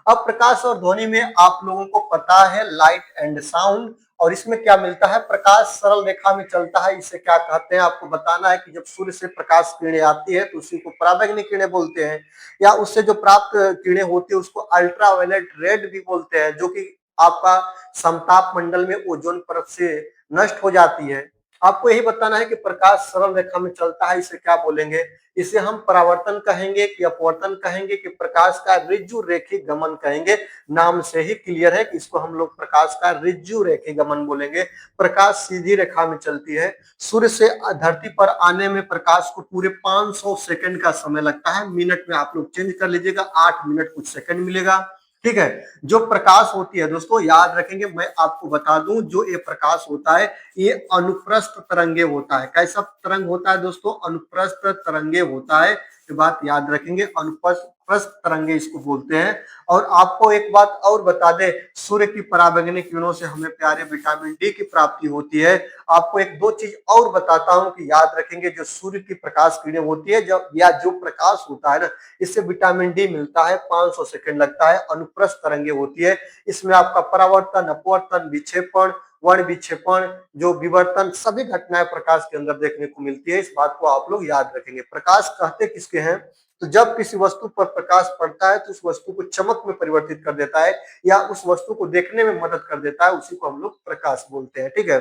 अब प्रकाश और ध्वनि में आप लोगों को पता है लाइट एंड साउंड। और इसमें क्या मिलता है, प्रकाश सरल रेखा में चलता है। इसे क्या कहते हैं आपको बताना है कि जब सूर्य से प्रकाश किरणें आती है तो उसी को पराबैंगनी किरणें बोलते हैं। या उससे जो प्राप्त किरणें होती है उसको अल्ट्रावायलेट रेड भी बोलते हैं, जो कि आपका समताप मंडल में ओजोन परत से नष्ट हो जाती है। आपको यही बताना है कि प्रकाश सरल रेखा में चलता है, इसे क्या बोलेंगे। इसे हम परावर्तन कहेंगे कि अपवर्तन कहेंगे कि प्रकाश का ऋजु रेखी गमन कहेंगे। नाम से ही क्लियर है कि इसको हम लोग प्रकाश का ऋजु रेखी गमन बोलेंगे। प्रकाश सीधी रेखा में चलती है। सूर्य से धरती पर आने में प्रकाश को पूरे 500 सेकंड का समय लगता है। मिनट में आप लोग चेंज कर लीजिएगा, 8 मिनट कुछ सेकंड मिलेगा। ठीक है, जो प्रकाश होती है दोस्तों, याद रखेंगे, मैं आपको बता दूं, जो ये प्रकाश होता है ये अनुप्रस्थ तरंगे होता है। कैसा तरंग होता है दोस्तों, अनुप्रस्थ तरंगे होता है। ये बात याद रखेंगे, अनुप्रस्थ तरंगे इसको बोलते हैं। और आपको एक बात और बता दें, सूर्य की पराबैंगनी किरणों से हमें प्यारे विटामिन डी की प्राप्ति होती है। आपको एक दो चीज और बताता हूं कि याद रखेंगे, जो सूर्य की प्रकाश किरणें होती है, जब या जो प्रकाश होता है ना, इससे विटामिन डी मिलता है। 500 सेकंड लगता है। अनुप्रस्थ तरंगे होती है, इसमें आपका परावर्तन, अपवर्तन, विक्षेपण, वर्ण विक्षेपण, जो विवर्तन, सभी घटनाएं प्रकाश के अंदर देखने को मिलती है। इस बात को आप लोग याद रखेंगे। प्रकाश कहते किसके हैं, तो जब किसी वस्तु पर प्रकाश पड़ता है तो उस वस्तु को चमक में परिवर्तित कर देता है या उस वस्तु को देखने में मदद कर देता है, उसी को हम लोग प्रकाश बोलते हैं। ठीक है,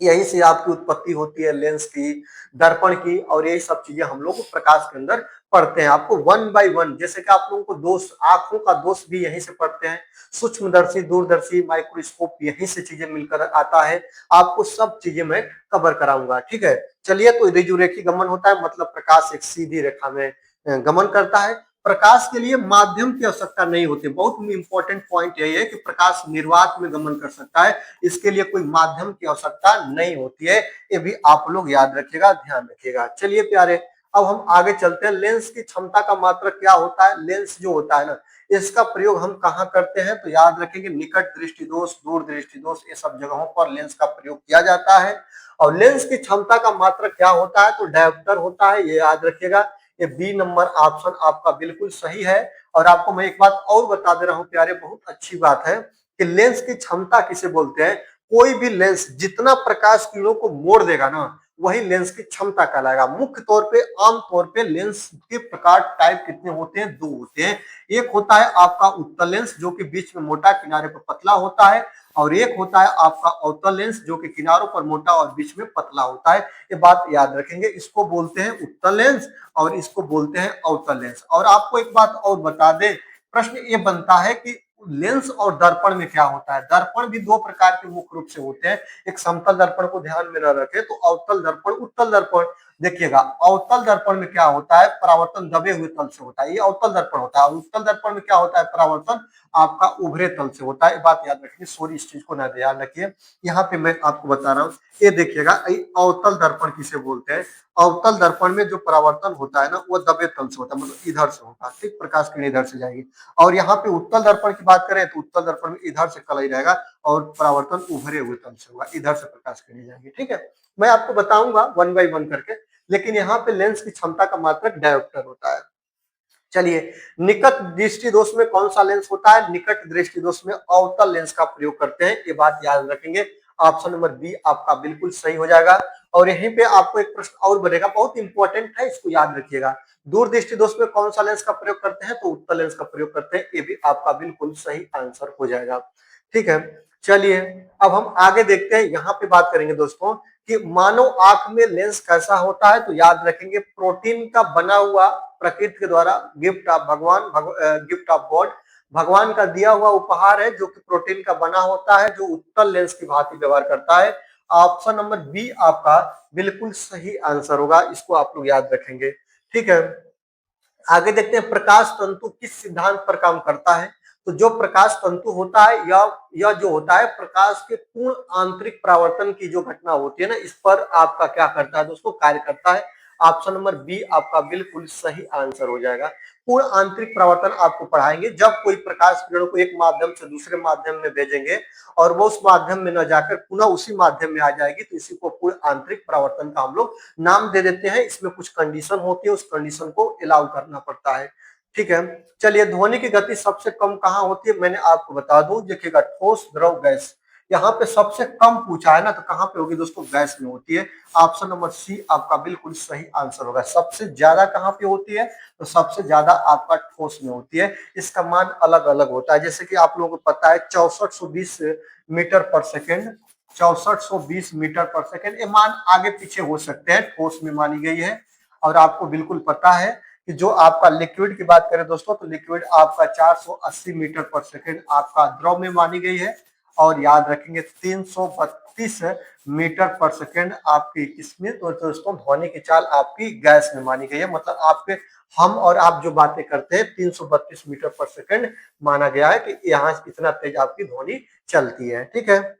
यही से आपकी उत्पत्ति होती है लेंस की, दर्पण की, और यही सब चीजें हम लोग प्रकाश के अंदर पढ़ते हैं। आपको वन बाय वन, जैसे कि आप लोगों को दोष, आंखों का दोष भी यहीं से पढ़ते हैं। सूक्ष्मदर्शी, दूरदर्शी, माइक्रोस्कोप, यहीं से चीजें मिलकर आता है। आपको सब चीजें मैं कवर कराऊंगा। ठीक है, चलिए, तो ऋजुरेखी गमन होता है, मतलब प्रकाश एक सीधी रेखा में गमन करता है। प्रकाश के लिए माध्यम की आवश्यकता नहीं होती। बहुत इंपॉर्टेंट पॉइंट यही है कि प्रकाश निर्वात में गमन कर सकता है, इसके लिए कोई माध्यम की आवश्यकता नहीं होती है। ये भी आप लोग याद रखिएगा, ध्यान रखिएगा। चलिए प्यारे, अब हम आगे चलते हैं। लेंस की क्षमता का मात्रक क्या होता है। लेंस जो होता है ना, इसका प्रयोग हम कहाँ करते हैं, तो याद रखेंगे निकट दृष्टि दोष, दूर दृष्टि दोष, ये सब जगहों पर लेंस का प्रयोग किया जाता है। और लेंस की क्षमता का मात्रक क्या होता है, तो डायोप्टर होता है, ये याद रखिएगा। ये बी नंबर ऑप्शन आपका बिल्कुल सही है। और आपको मैं एक बात और बता दे रहा हूं प्यारे, बहुत अच्छी बात है कि लेंस की क्षमता किसे बोलते हैं। कोई भी लेंस जितना प्रकाश किरणों को मोड़ देगा ना, वही लेंस की क्षमता कहलाएगा। मुख्य तौर पे, आम तौर पे लेंस के प्रकार टाइप कितने होते हैं, दो होते हैं। एक होता है आपका उत्तल लेंस, जो कि बीच में मोटा, किनारे पर पतला होता है। और एक होता है आपका अवतल लेंस, जो कि किनारों पर मोटा और बीच में पतला होता है। ये बात याद रखेंगे, इसको बोलते हैं उत्तल लेंस और इसको बोलते हैं अवतल लेंस। और आपको एक बात और बता दें, प्रश्न ये बनता है कि लेंस और दर्पण में क्या होता है। दर्पण भी दो प्रकार के मुख्य रूप से होते हैं। एक समतल दर्पण को ध्यान में न रखें तो अवतल दर्पण, उत्तल दर्पण। देखिएगा, अवतल दर्पण में क्या होता है, परावर्तन दबे हुए तल से होता है, ये अवतल दर्पण होता है। और उत्तल दर्पण में क्या होता है, परावर्तन आपका उभरे तल से होता है। बात याद रखिए, सॉरी, इस चीज को ना ध्यान रखिए। यहाँ पे मैं आपको बता रहा हूँ, ये देखिएगा, अवतल दर्पण किसे बोलते हैं। अवतल दर्पण में जो परावर्तन होता है ना, वो दबे तल से होता है, मतलब इधर से होता है। ठीक, प्रकाश किरण इधर से जाएगी। और यहाँ पे उत्तल दर्पण की बात करें तो उत्तल दर्पण में इधर से कलई रहेगा और परावर्तन उभरे हुए तल से होगा, इधर से प्रकाश किरणें जाएंगी। ठीक है, मैं आपको बताऊंगा वन बाई वन करके, लेकिन यहाँ पे लेंस की क्षमता का मात्रक डायोप्टर होता है। चलिए, निकट दृष्टि दोष में कौन सा लेंस होता है? निकट दृष्टि दोष में अवतल लेंस का प्रयोग करते हैं, ये बात याद रखेंगे। ऑप्शन नंबर बी आपका बिल्कुल सही हो जाएगा। और यहीं पे आपको एक प्रश्न और बनेगा, बहुत इंपॉर्टेंट है, इसको याद रखिएगा। दूर दृष्टि दोष में कौन सा लेंस का प्रयोग करते हैं? तो उत्तल लेंस का प्रयोग करते हैं, ये भी आपका बिल्कुल सही आंसर हो जाएगा। ठीक है, चलिए अब हम आगे देखते हैं। यहाँ पे बात करेंगे दोस्तों कि मानव आंख में लेंस कैसा होता है, तो याद रखेंगे प्रोटीन का बना हुआ, प्रकृति के द्वारा गिफ्ट ऑफ भगवान, गिफ्ट ऑफ गॉड, भगवान का दिया हुआ उपहार है, जो कि प्रोटीन का बना होता है, जो उत्तल लेंस की भांति व्यवहार करता है। ऑप्शन नंबर बी आपका बिल्कुल सही आंसर होगा, इसको आप लोग याद रखेंगे। ठीक है, आगे देखते हैं प्रकाश तंतु किस सिद्धांत पर काम करता है। तो जो प्रकाश तंतु होता है यह जो होता है प्रकाश के पूर्ण आंतरिक परावर्तन की जो घटना होती है ना, इस पर आपका क्या करता है दोस्तों? कार्य करता है। ऑप्शन नंबर बी आपका बिल्कुल सही आंसर हो जाएगा। पूर्ण आंतरिक परावर्तन आपको पढ़ाएंगे, जब कोई प्रकाश किरण को एक माध्यम से दूसरे माध्यम में भेजेंगे और वो उस माध्यम में न जाकर पुनः उसी माध्यम में आ जाएगी, तो इसी को पूर्ण आंतरिक परावर्तन का हम लोग नाम दे देते हैं। इसमें कुछ कंडीशन होती है, उस कंडीशन को अलाउ करना पड़ता है। ठीक है, चलिए ध्वनि की गति सबसे कम कहाँ होती है, मैंने आपको बता दूं, देखिएगा ठोस द्रव गैस, यहाँ पे सबसे कम पूछा है ना, तो कहाँ पे होगी दोस्तों? गैस में होती है। ऑप्शन नंबर सी आपका बिल्कुल सही आंसर होगा। सबसे ज्यादा कहाँ पे होती है? तो सबसे ज्यादा आपका ठोस में होती है। इसका मान अलग अलग होता है, जैसे कि आप लोगों को पता है 6420 मीटर पर सेकेंड, 6420 मीटर पर सेकेंड, ये मान आगे पीछे हो सकते हैं, ठोस में मानी गई है। और आपको बिल्कुल पता है कि जो आपका लिक्विड की बात करें दोस्तों, तो लिक्विड आपका 480 मीटर पर सेकेंड आपका द्रव में मानी गई है। और याद रखेंगे 332 मीटर पर सेकेंड आपकी किसमें? तो दोस्तों ध्वनि की चाल आपकी गैस में मानी गई है। मतलब आपके हम और आप जो बातें करते हैं 332 मीटर पर सेकेंड माना गया है कि यहाँ इतना तेज आपकी ध्वनि चलती है। ठीक है,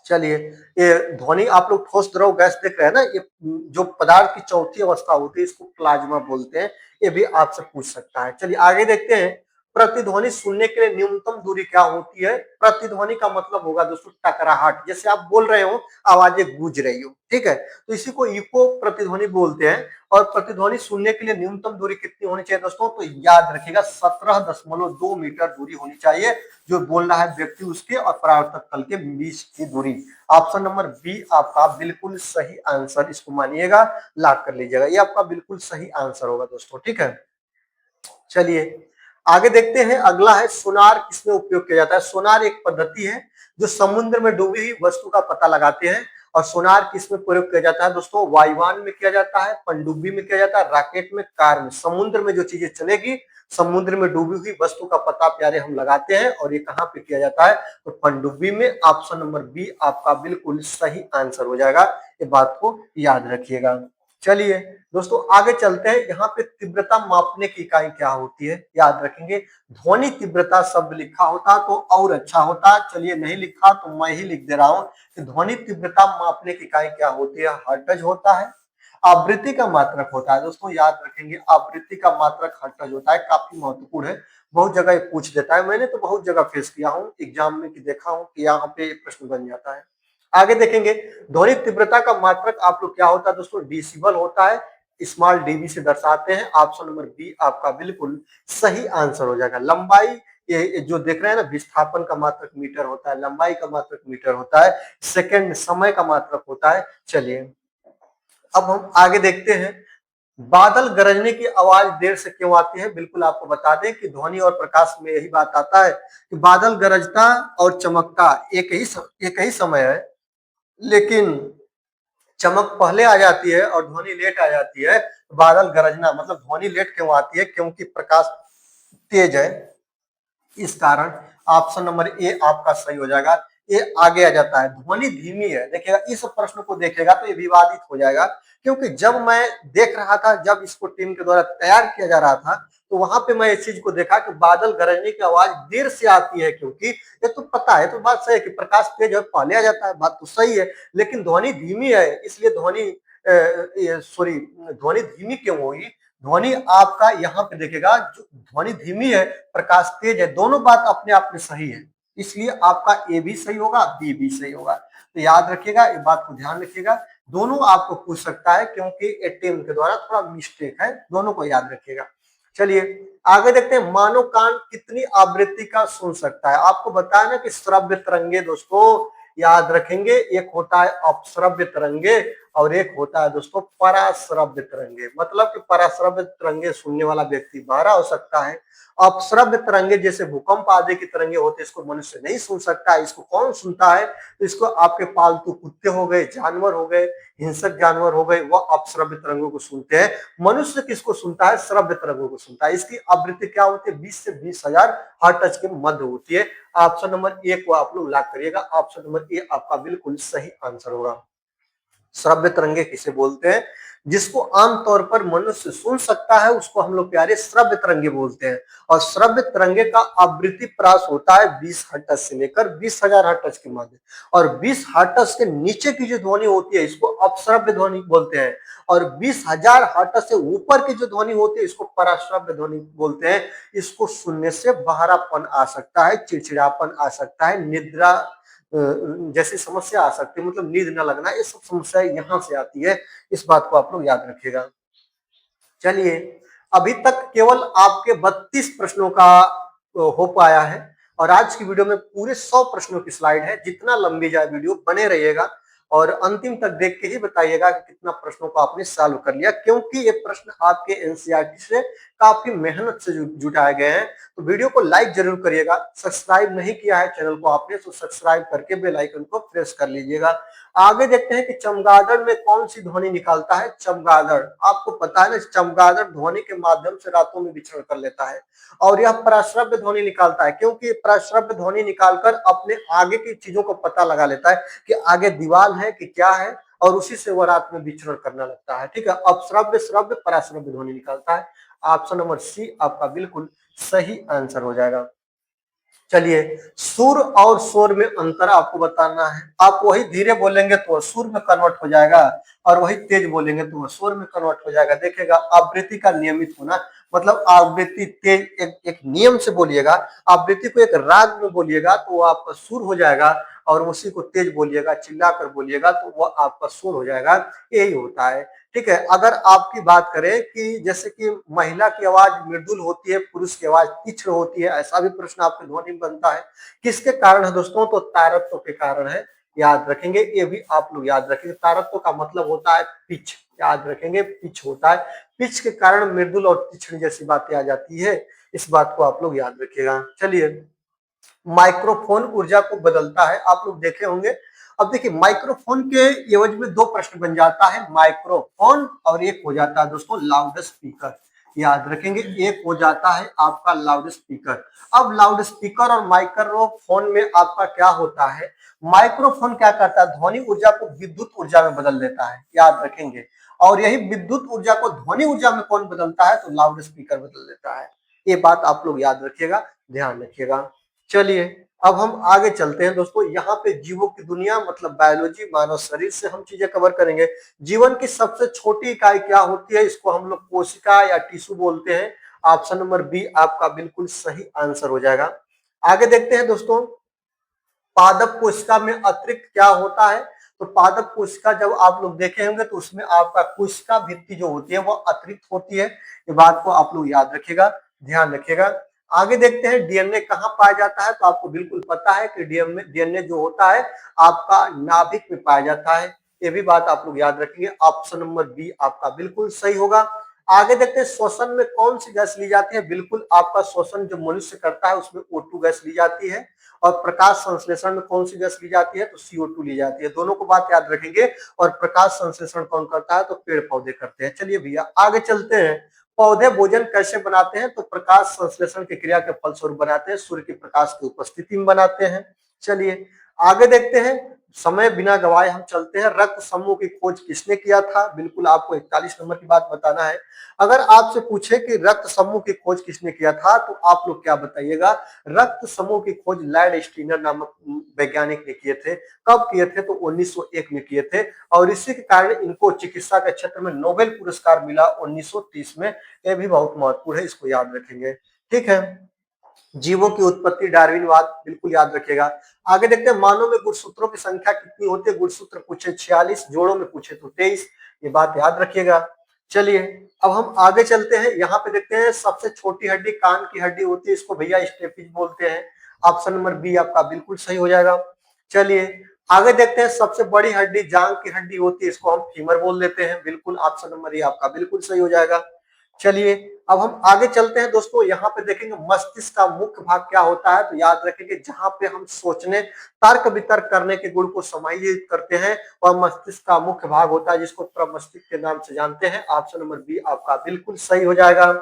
चलिए ये ध्वनि आप लोग ठोस द्रव गैस देख रहे हैं ना, ये जो पदार्थ की चौथी अवस्था होती है इसको प्लाज्मा बोलते हैं, ये भी आपसे पूछ सकता है। चलिए आगे देखते हैं, प्रतिध्वनि सुनने के लिए न्यूनतम दूरी क्या होती है? प्रतिध्वनि का मतलब होगा दोस्तों टकराहट, जैसे आप बोल रहे हो आवाजें गूंज रही हो। ठीक है, तो इसी को इको प्रतिध्वनि बोलते हैं। और प्रतिध्वनि सुनने के लिए न्यूनतम दूरी कितनी होनी चाहिए दोस्तों? तो याद रखिएगा 17.2 मीटर दूरी होनी चाहिए, जो बोल रहा है व्यक्ति उसके और परावर्तक तल के बीच की दूरी। ऑप्शन नंबर बी आपका बिल्कुल सही आंसर, इसको मानिएगा, लॉक कर लीजिएगा, ये आपका बिल्कुल सही आंसर होगा दोस्तों। ठीक है, चलिए आगे देखते हैं, अगला है सोनार किसमें उपयोग किया जाता है? सोनार एक पद्धति है जो समुद्र में डूबी हुई वस्तु का पता लगाते हैं। और सोनार किसमें प्रयोग किया जाता है दोस्तों? वायुयान में किया जाता है, पनडुब्बी में किया जाता है, रॉकेट में, कार में। समुद्र में जो चीजें चलेगी, समुद्र में डूबी हुई वस्तु का पता प्यारे हम लगाते हैं, और ये कहाँ पे किया जाता है? तो पनडुब्बी में। ऑप्शन नंबर बी आपका बिल्कुल सही आंसर हो जाएगा, ये बात को याद रखिएगा। चलिए दोस्तों आगे चलते हैं, यहाँ पे तीव्रता मापने की इकाई क्या होती है? याद रखेंगे, ध्वनि तीव्रता शब्द लिखा होता तो और अच्छा होता, चलिए नहीं लिखा तो मैं ही लिख दे रहा हूं कि ध्वनि तीव्रता मापने की इकाई क्या होती है? हर्ट्ज होता है। आवृत्ति का मात्रक होता है दोस्तों, याद रखेंगे आवृत्ति का मात्रक हर्ट्ज होता है, काफी महत्वपूर्ण है, बहुत जगह ये पूछ देता है, मैंने तो बहुत जगह फेस किया हूँ एग्जाम में कि देखा हूँ कि यहाँ पे प्रश्न बन जाता है। आगे देखेंगे, ध्वनि तीव्रता का मात्रक आप लोग क्या होता है दोस्तों? डेसिबल होता है, स्मॉल डीबी से दर्शाते हैं। ऑप्शन नंबर बी आपका बिल्कुल सही आंसर हो जाएगा। लंबाई, ये जो देख रहे हैं ना, विस्थापन का मात्रक मीटर होता है, लंबाई का मात्रक मीटर होता है, सेकंड समय का मात्रक होता है। चलिए अब हम आगे देखते हैं, बादल गरजने की आवाज देर से क्यों आती है? बिल्कुल आपको बता दें कि ध्वनि और प्रकाश में यही बात आता है कि बादल गरजता और चमकता एक ही समय है, लेकिन चमक पहले आ जाती है और ध्वनि लेट आ जाती है। बादल गरजना मतलब ध्वनि लेट क्यों आती है? क्योंकि प्रकाश तेज है, इस कारण ऑप्शन नंबर ए आपका सही हो जाएगा। ये आगे आ जाता है, ध्वनि धीमी है। देखिएगा इस प्रश्न को देखेगा तो ये विवादित हो जाएगा, क्योंकि जब मैं देख रहा था, जब इसको टीम के द्वारा तैयार किया जा रहा था, तो वहां पे मैं इस चीज को देखा कि बादल गरजने की आवाज देर से आती है, क्योंकि ये तो पता है, तो बात सही है कि प्रकाश तेज है पहले आ जाता है, बात तो सही है, लेकिन ध्वनि धीमी है, इसलिए ध्वनि धीमी क्यों होगी? ध्वनि आपका यहाँ पे देखेगा, जो ध्वनि धीमी है, प्रकाश तेज है, दोनों बात अपने आप में सही है। इसलिए आपका ए भी सही होगा, बी भी सही होगा। तो याद रखिएगा, ये बात को ध्यान रखिएगा। दोनों आपको पूछ सकता है क्योंकि एटीएम के द्वारा थोड़ा मिस्टेक है, दोनों को याद रखिएगा। चलिए आगे देखते हैं, मानव कान कितनी आवृत्ति का सुन सकता है। आपको बताया ना कि श्रव्य तरंगे दोस्तों याद रखेंगे, एक होता है अपश्रव्य तरंगे और एक होता है दोस्तों पराश्रव्य तरंगे। मतलब कि पराश्रव्य तरंगे सुनने वाला व्यक्ति बहरा हो सकता है, अपश्रव्य तरंगे जैसे भूकंप आदि की तरंगे होते हैं इसको मनुष्य नहीं सुन सकता है। इसको कौन सुनता है? तो इसको आपके पालतू कुत्ते हो गए, जानवर हो गए, हिंसक जानवर हो गए, वह अपश्रव्य तरंगों को सुनते हैं। मनुष्य किसको सुनता है? श्रव्य तरंगों को सुनता है। इसकी आवृत्ति क्या होती है? 20 से 20,000 हर्ट्ज के मध्य होती है। ऑप्शन नंबर ए को आप लोग लॉक करिएगा। ऑप्शन नंबर ए आपका बिल्कुल सही आंसर होगा। श्रव्य तरंगे किसे बोलते हैं? जिसको आमतौर पर मनुष्य सुन सकता है उसको हम लोग प्यारे श्रव्य तरंगे बोलते हैं। और श्रव्य तरंगे का आवृत्ति प्रास होता है 20 हर्ट्ज से लेकर 20,000 हर्ट्ज के मध्य। और 20 हर्ट्ज के नीचे की जो ध्वनि होती है इसको अपश्रव्य ध्वनि बोलते हैं। और 20,000 हर्ट्ज से ऊपर की जो ध्वनि होती है इसको पराश्रव्य ध्वनि बोलते हैं। इसको सुनने से बहरापन आ सकता है, चिड़चिड़ापन आ सकता है, निद्रा जैसी समस्या आ सकती है, मतलब नींद न लगना, ये सब समस्या यहाँ से आती है। इस बात को आप लोग याद रखिएगा। चलिए अभी तक केवल आपके 32 प्रश्नों का हो पाया है और आज की वीडियो में पूरे 100 प्रश्नों की स्लाइड है। जितना लंबी जाए वीडियो बने रहिएगा और अंतिम तक देख के ही बताइएगा कि कितना प्रश्नों को आपने सॉल्व कर लिया, क्योंकि ये प्रश्न आपके एनसीईआरटी से काफी मेहनत से जुटाए गए हैं। तो वीडियो को लाइक जरूर करिएगा। सब्सक्राइब नहीं किया है चैनल को आपने तो सब्सक्राइब करके बेल आइकन को प्रेस कर लीजिएगा। आगे देखते हैं कि चमगादड़ में कौन सी ध्वनि निकालता है। चमगादड़, आपको पता है ना, चमगादड़ ध्वनि के माध्यम से रातों में विचरण कर लेता है और यह पराश्रव्य ध्वनि निकालता है, क्योंकि पराश्रव्य ध्वनि निकालकर अपने आगे की चीजों को पता लगा लेता है कि आगे दीवार है कि क्या है, और उसी से वह रात में विचरण करने लगता है। ठीक है, अपश्रव्य श्रव्य पराश्रव्य ध्वनि निकालता है। ऑप्शन नंबर सी आपका बिल्कुल सही आंसर हो जाएगा। चलिए सुर और शोर में अंतर आपको बताना है। आप वही धीरे बोलेंगे तो सुर में कन्वर्ट हो जाएगा और वही तेज बोलेंगे तो शोर में कन्वर्ट हो जाएगा। देखिएगा आवृत्ति का नियमित होना, मतलब आवृत्ति तेज एक नियम से बोलिएगा। आवृत्ति को एक राग में बोलिएगा तो वो आपका सुर हो जाएगा और उसी को तेज बोलिएगा, चिल्लाकर बोलिएगा तो वो आपका सुर हो जाएगा। यही होता है। ठीक है, अगर आपकी बात करें कि जैसे कि महिला की आवाज मृदुल होती है, पुरुष की आवाज तीक्ष्ण होती है, ऐसा भी प्रश्न आपके ध्वनि में बनता है। किसके कारण है दोस्तों? तो तारत्व के कारण है। याद रखेंगे, ये भी आप लोग याद रखेंगे। तारत्व का मतलब होता है पिच, याद रखेंगे पिच होता है। पिच के कारण मृदुल और तीक्ष्ण जैसी बातें आ जाती है। इस बात को आप लोग याद रखिएगा। चलिए माइक्रोफोन ऊर्जा को बदलता है, आप लोग देखे होंगे। अब देखिए माइक्रोफोन के एवज में दो प्रश्न बन जाता है, माइक्रोफोन और एक हो जाता है दोस्तों लाउड स्पीकर। याद रखेंगे, एक हो जाता है आपका लाउड स्पीकर। अब लाउड स्पीकर और माइक्रोफोन में आपका क्या होता है? माइक्रोफोन क्या करता है? ध्वनि ऊर्जा को विद्युत ऊर्जा में बदल देता है, याद रखेंगे। और यही विद्युत ऊर्जा को ध्वनि ऊर्जा में कौन बदलता है? तो लाउड स्पीकर बदल देता है। ये बात आप लोग याद रखिएगा, ध्यान रखिएगा। चलिए अब हम आगे चलते हैं दोस्तों। यहाँ पे जीवों की दुनिया मतलब बायोलॉजी, मानव शरीर से हम चीजें कवर करेंगे। जीवन की सबसे छोटी इकाई क्या होती है? इसको हम लोग कोशिका या टिश्यू बोलते हैं। ऑप्शन नंबर बी आपका बिल्कुल सही आंसर हो जाएगा। आगे देखते हैं दोस्तों, पादप कोशिका में अतिरिक्त क्या होता है? तो पादप कोशिका जब आप लोग देखे होंगे तो उसमें आपका कोशिका भित्ति जो होती है वो अतिरिक्त होती है। ये बात को आप लोग याद रखिएगा, ध्यान रखिएगा। आगे देखते हैं डीएनए कहाँ पाया जाता है। तो आपको बिल्कुल पता है कि डीएनए जो होता है आपका नाभिक में पाया जाता है। ये भी बात आप लोग याद रखेंगे। ऑप्शन नंबर बी आपका बिल्कुल सही होगा। आगे देखते हैं श्वसन में कौन सी गैस ली जाती है। बिल्कुल आपका श्वसन जो मनुष्य करता है उसमें O2 गैस ली जाती है। और प्रकाश संश्लेषण में कौन सी गैस ली जाती है? तो CO2 ली जाती है। दोनों को बात याद रखेंगे। और प्रकाश संश्लेषण कौन करता है? तो पेड़ पौधे करते हैं। चलिए भैया आगे चलते हैं। पौधे भोजन कैसे बनाते हैं? तो प्रकाश संश्लेषण की क्रिया के फलस्वरूप बनाते हैं, सूर्य के प्रकाश की उपस्थिति में बनाते हैं। चलिए आगे देखते हैं। समय बिना गवाए हम चलते हैं। रक्त समूह की खोज किसने किया था? बिल्कुल आपको 41 नंबर की बात बताना है। अगर आपसे पूछे कि रक्त समूह की खोज किसने किया था तो आप लोग क्या बताइएगा? रक्त समूह की खोज लैंड स्टीनर नामक वैज्ञानिक ने किए थे। कब किए थे? तो 1901 में किए थे। और इसी के कारण इनको चिकित्सा के क्षेत्र में नोबेल पुरस्कार मिला 1930 में। यह भी बहुत महत्वपूर्ण है, इसको याद रखेंगे। ठीक है, जीवों की उत्पत्ति डार्विनवाद, बिल्कुल याद रखिएगा। आगे देखते हैं मानव में गुणसूत्रों की संख्या कितनी होती है। गुणसूत्र पूछे 46, जोड़ों में पूछे तो 23, ये बात याद रखिएगा। चलिए अब हम आगे चलते हैं, यहाँ पे देखते हैं सबसे छोटी हड्डी कान की हड्डी होती है, इसको भैया स्टेपिज बोलते हैं। ऑप्शन नंबर बी आपका बिल्कुल सही हो जाएगा। चलिए आगे देखते हैं सबसे बड़ी हड्डी जांग की हड्डी होती है, इसको हम फीमर बोल देते हैं, बिल्कुल ऑप्शन नंबर ए आपका बिल्कुल सही हो जाएगा। चलिए अब हम आगे चलते हैं दोस्तों, यहाँ पे देखेंगे मस्तिष्क का मुख्य भाग क्या होता है, तो याद रखेंगे जहां पे हम सोचने तर्क वितर्क करने के गुण को समायोजित करते हैं वह मस्तिष्क का मुख्य भाग होता है, जिसको प्रमस्तिष्क के नाम से जानते हैं। ऑप्शन नंबर बी आपका बिल्कुल सही हो जाएगा।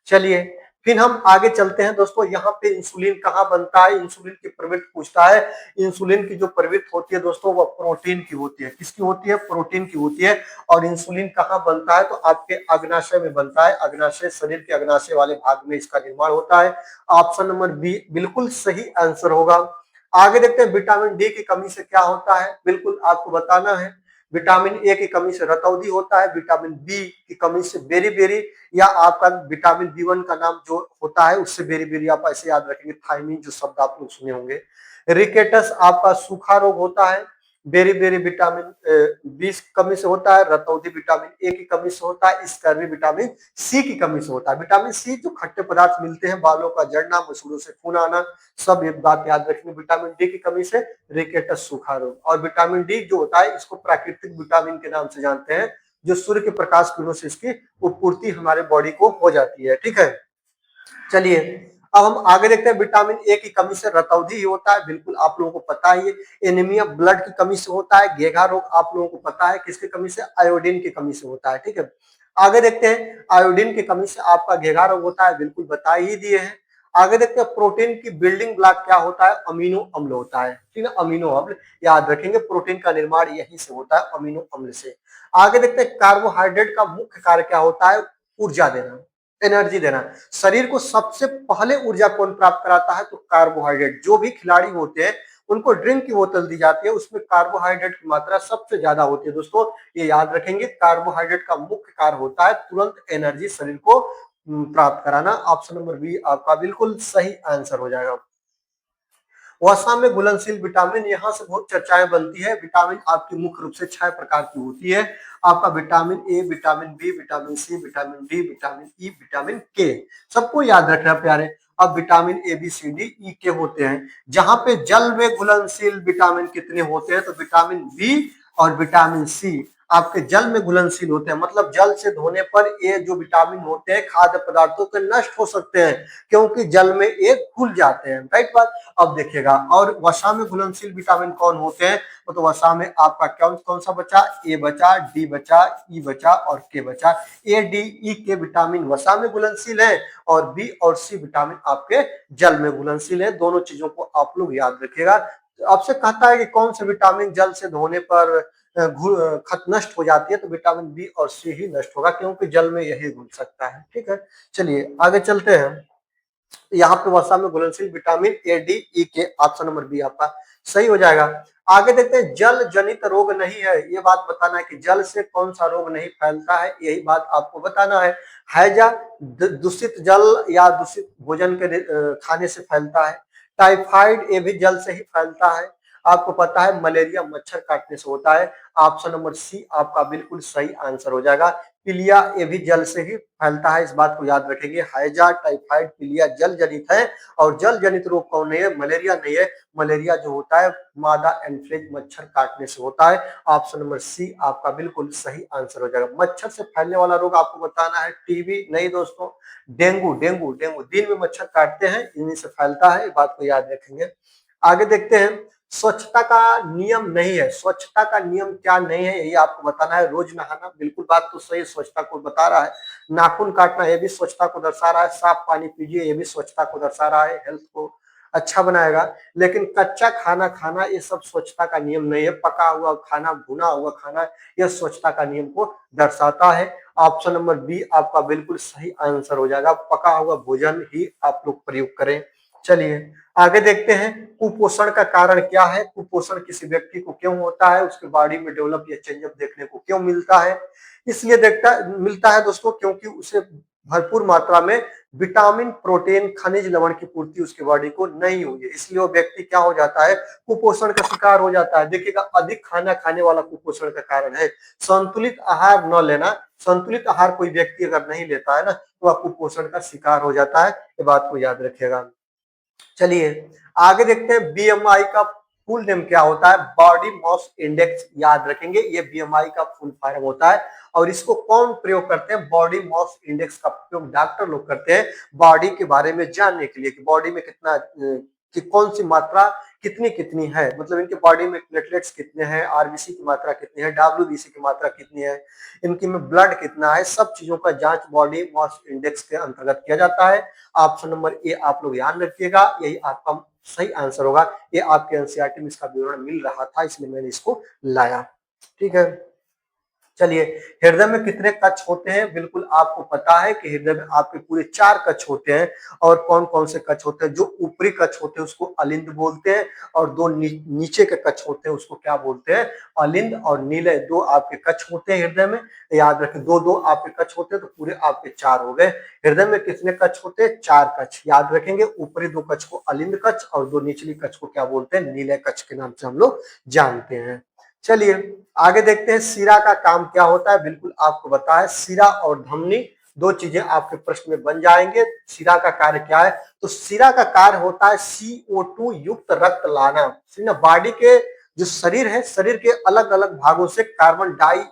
चलिए फिर हम आगे चलते हैं दोस्तों, यहाँ पे इंसुलिन कहाँ बनता है, इंसुलिन की प्रवृत्ति पूछता है। इंसुलिन की जो प्रवृत्ति होती है दोस्तों वह प्रोटीन की होती है। किसकी होती है? प्रोटीन की होती है। और इंसुलिन कहाँ बनता है? तो आपके अग्नाशय में बनता है। अग्नाशय, शरीर के अग्नाशय वाले भाग में इसका निर्माण होता है। ऑप्शन नंबर बी बिल्कुल सही आंसर होगा। आगे देखते हैं विटामिन डी की कमी से क्या होता है, बिल्कुल आपको बताना है। विटामिन ए की कमी से रतौंधी होता है, विटामिन बी की कमी से बेरी-बेरी, या आपका विटामिन बी1 का नाम जो होता है उससे बेरी-बेरी आप ऐसे याद रखेंगे, थायमिन जो शब्द आप लोग सुने होंगे। रिकेटस आपका सूखा रोग होता है। बेरी-बेरी विटामिन बी की कमी से होता है। रतौंधी विटामिन ए की कमी से होता है। स्कर्वी विटामिन सी की कमी से होता है। विटामिन सी जो खट्टे पदार्थ मिलते हैं, बालों का झड़ना, मसूड़ों से खून आना, सब एक बात याद रखेंगे। विटामिन डी की कमी से रिकेटस सूखा रोग। और विटामिन डी जो होता है इसको प्राकृतिक विटामिन के नाम से जानते हैं, जो सूर्य के प्रकाश किरणों से इसकी उपपूर्ति हमारे बॉडी को हो जाती है। ठीक है, चलिए अब हम आगे देखते हैं विटामिन ए की कमी से रतौंधी ही होता है, बिल्कुल आप लोगों को पता ही है। एनीमिया ब्लड की कमी से होता है। घेघा रोग आप लोगों को पता है किसकी कमी से? आयोडीन की कमी से होता है। ठीक है, आगे देखते हैं आयोडीन की कमी से आपका घेघा रोग होता है, बिल्कुल बता ही दिए हैं। आगे देखते हैं प्रोटीन की बिल्डिंग ब्लॉक क्या होता है? अमीनो अम्ल होता है। ठीक है, अमीनो अम्ल याद रखेंगे, प्रोटीन का निर्माण यहीं से होता है, अमीनो अम्ल से। आगे देखते हैं कार्बोहाइड्रेट का मुख्य कार्य क्या होता है? ऊर्जा देना, एनर्जी देना। शरीर को सबसे पहले ऊर्जा कौन प्राप्त कराता है? तो कार्बोहाइड्रेट। जो भी खिलाड़ी होते हैं उनको ड्रिंक की बोतल दी जाती है, उसमें कार्बोहाइड्रेट की मात्रा सबसे ज्यादा होती है दोस्तों, ये याद रखेंगे। कार्बोहाइड्रेट का मुख्य कार्य होता है तुरंत एनर्जी शरीर को प्राप्त कराना। ऑप्शन नंबर बी आपका बिल्कुल सही आंसर हो जाएगा। वसा में घुलनशील विटामिन, यहाँ से बहुत चर्चाएं बनती है। विटामिन आपकी मुख्य रूप से 6 प्रकार की होती है। आपका vitamin A, vitamin B, vitamin C, vitamin D, vitamin E, vitamin K, सबको याद रखना प्यारे। अब vitamin A B C D E K होते हैं। जहां पे जल में घुलनशील विटामिन कितने होते हैं? तो विटामिन बी और विटामिन सी आपके जल में घुलनशील होते हैं, मतलब जल से धोने पर ये जो विटामिन होते हैं खाद्य पदार्थों के नष्ट हो सकते हैं, क्योंकि जल में ये घुल जाते हैं। राइट बात। अब देखिएगा, और वसा में घुलनशील विटामिन कौन होते हैं? तो वसा में आपका कौन कौन सा बचा? ए बचा, डी बचा, ई बचा और के बचा। ए डी ई के विटामिन वसा में घुलनशील है, और बी और सी विटामिन आपके जल में घुलनशील है। दोनों चीजों को आप लोग याद रखिएगा। आपसे कहता है कि कौन से विटामिन जल से धोने पर खत नष्ट हो जाती है, तो विटामिन बी और सी ही नष्ट होगा, क्योंकि जल में यही घुल सकता है। ठीक है, चलिए आगे चलते हैं। यहाँ पे वसा में घुलनशील विटामिन ए डी ई के, ऑप्शन नंबर बी आपका सही हो जाएगा। आगे देखते हैं जल जनित रोग नहीं है, ये बात बताना है कि जल से कौन सा रोग नहीं फैलता है, यही बात आपको बताना है। हैजा दूषित जल या दूषित भोजन के खाने से फैलता है। टाइफाइड ये भी जल से ही फैलता है। आपको पता है मलेरिया मच्छर काटने से होता है। ऑप्शन नंबर सी आपका बिल्कुल सही आंसर हो जाएगा। पीलिया ये भी जल से ही फैलता है, इस बात को याद रखेंगे। हैजा, टाइफाइड, पीलिया जल जनित है। और जल जनित रोग कौन नहीं है? मलेरिया नहीं है। मलेरिया जो होता है मादा एंफ्लूएंजा मच्छर काटने से होता है। ऑप्शन नंबर सी आपका बिल्कुल सही आंसर हो जाएगा। मच्छर से फैलने वाला रोग आपको बताना है, टीबी नहीं दोस्तों, डेंगू। डेंगू डेंगू दिन में मच्छर काटते हैं, इन्हीं से फैलता है, बात को याद रखेंगे। आगे देखते हैं, स्वच्छता का नियम नहीं है। स्वच्छता का नियम क्या नहीं है, यही आपको बताना है। रोज नहाना, बिल्कुल बात तो सही, स्वच्छता को बता रहा है। नाखून काटना, ये भी स्वच्छता को दर्शा रहा है। साफ पानी पीजिए, ये भी स्वच्छता को दर्शा रहा है, हेल्थ को अच्छा बनाएगा। लेकिन कच्चा खाना खाना, ये सब स्वच्छता का नियम नहीं है। पका हुआ खाना, भुना हुआ खाना, यह स्वच्छता का नियम को दर्शाता है। ऑप्शन नंबर बी आपका बिल्कुल सही आंसर हो जाएगा। पका हुआ भोजन ही आप लोग प्रयोग करें। चलिए आगे देखते हैं, कुपोषण का कारण क्या है? कुपोषण किसी व्यक्ति को क्यों होता है? उसके बॉडी में डेवलप या चेंजअप देखने को क्यों मिलता है? इसलिए देखता मिलता है दोस्तों, क्योंकि उसे भरपूर मात्रा में विटामिन, प्रोटीन, खनिज, लवण की पूर्ति उसकी बॉडी को नहीं हुई है, इसलिए वो व्यक्ति क्या हो जाता है, कुपोषण का शिकार हो जाता है। देखिएगा, अधिक खाना खाने वाला कुपोषण का कारण है। संतुलित आहार न लेना, संतुलित आहार कोई व्यक्ति अगर नहीं लेता है ना, तो वह कुपोषण का शिकार हो जाता है, ये बात को याद रखिएगा। चलिए आगे देखते हैं, बीएमआई का फुल नेम क्या होता है, बॉडी मास इंडेक्स, याद रखेंगे ये बीएमआई का फुल फॉर्म होता है। और इसको कौन प्रयोग करते हैं, बॉडी मास इंडेक्स का प्रयोग डॉक्टर लोग करते हैं बॉडी के बारे में जानने के लिए कि बॉडी में कितना कि कौन सी मात्रा कितनी कितनी है, मतलब इनके बॉडी में प्लेटलेट्स कितने हैं, आरबीसी की मात्रा कितनी है, डब्ल्यूबीसी की मात्रा कितनी है, इनकी में ब्लड कितना है, सब चीजों का जांच बॉडी मास इंडेक्स के अंतर्गत किया जाता है। ऑप्शन नंबर ए आप लोग याद रखिएगा, यही आपका सही आंसर होगा। ये आपके एनसीईआरटी में इसका विवरण मिल रहा था, इसलिए मैंने इसको लाया। ठीक है, चलिए, हृदय में कितने कक्ष होते हैं, बिल्कुल आपको पता है कि हृदय में आपके पूरे 4 कक्ष होते हैं। और कौन कौन से कक्ष होते हैं, जो ऊपरी कक्ष होते हैं उसको अलिंद बोलते हैं, और दो नीचे के कक्ष होते हैं उसको क्या बोलते हैं, अलिंद और नीलय, दो आपके कक्ष होते हैं हृदय में। याद रखें, दो दो आपके कक्ष होते हैं तो पूरे आपके 4 हो गए। हृदय में कितने कक्ष होते हैं, 4 कक्ष, याद रखेंगे। ऊपरी 2 कक्ष को अलिंद कक्ष और 2 निचली कक्ष को क्या बोलते हैं, नीलय कक्ष के नाम से हम लोग जानते हैं। चलिए आगे देखते हैं, शिरा का काम क्या होता है, बिल्कुल आपको बताया है, शिरा और धमनी दो चीजें आपके प्रश्न में बन जाएंगे। शिरा का कार्य क्या है, तो शिरा का कार्य होता है CO2 युक्त रक्त लाना। बॉडी के जो शरीर है, शरीर के अलग अलग भागों से कार्बन डाई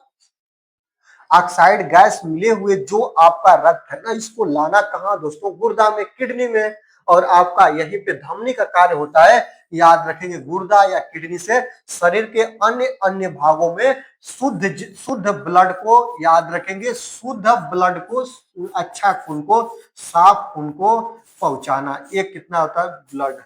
ऑक्साइड गैस मिले हुए जो आपका रक्त है ना, इसको लाना कहाँ दोस्तों, गुर्दा में, किडनी में। और आपका यहीं पे धमनी का कार्य होता है, याद रखेंगे, गुर्दा या किडनी से शरीर के अन्य अन्य भागों में शुद्ध ब्लड को, याद रखेंगे, शुद्ध ब्लड को, अच्छा खून को, साफ खून को पहुंचाना। एक कितना होता है, ब्लड,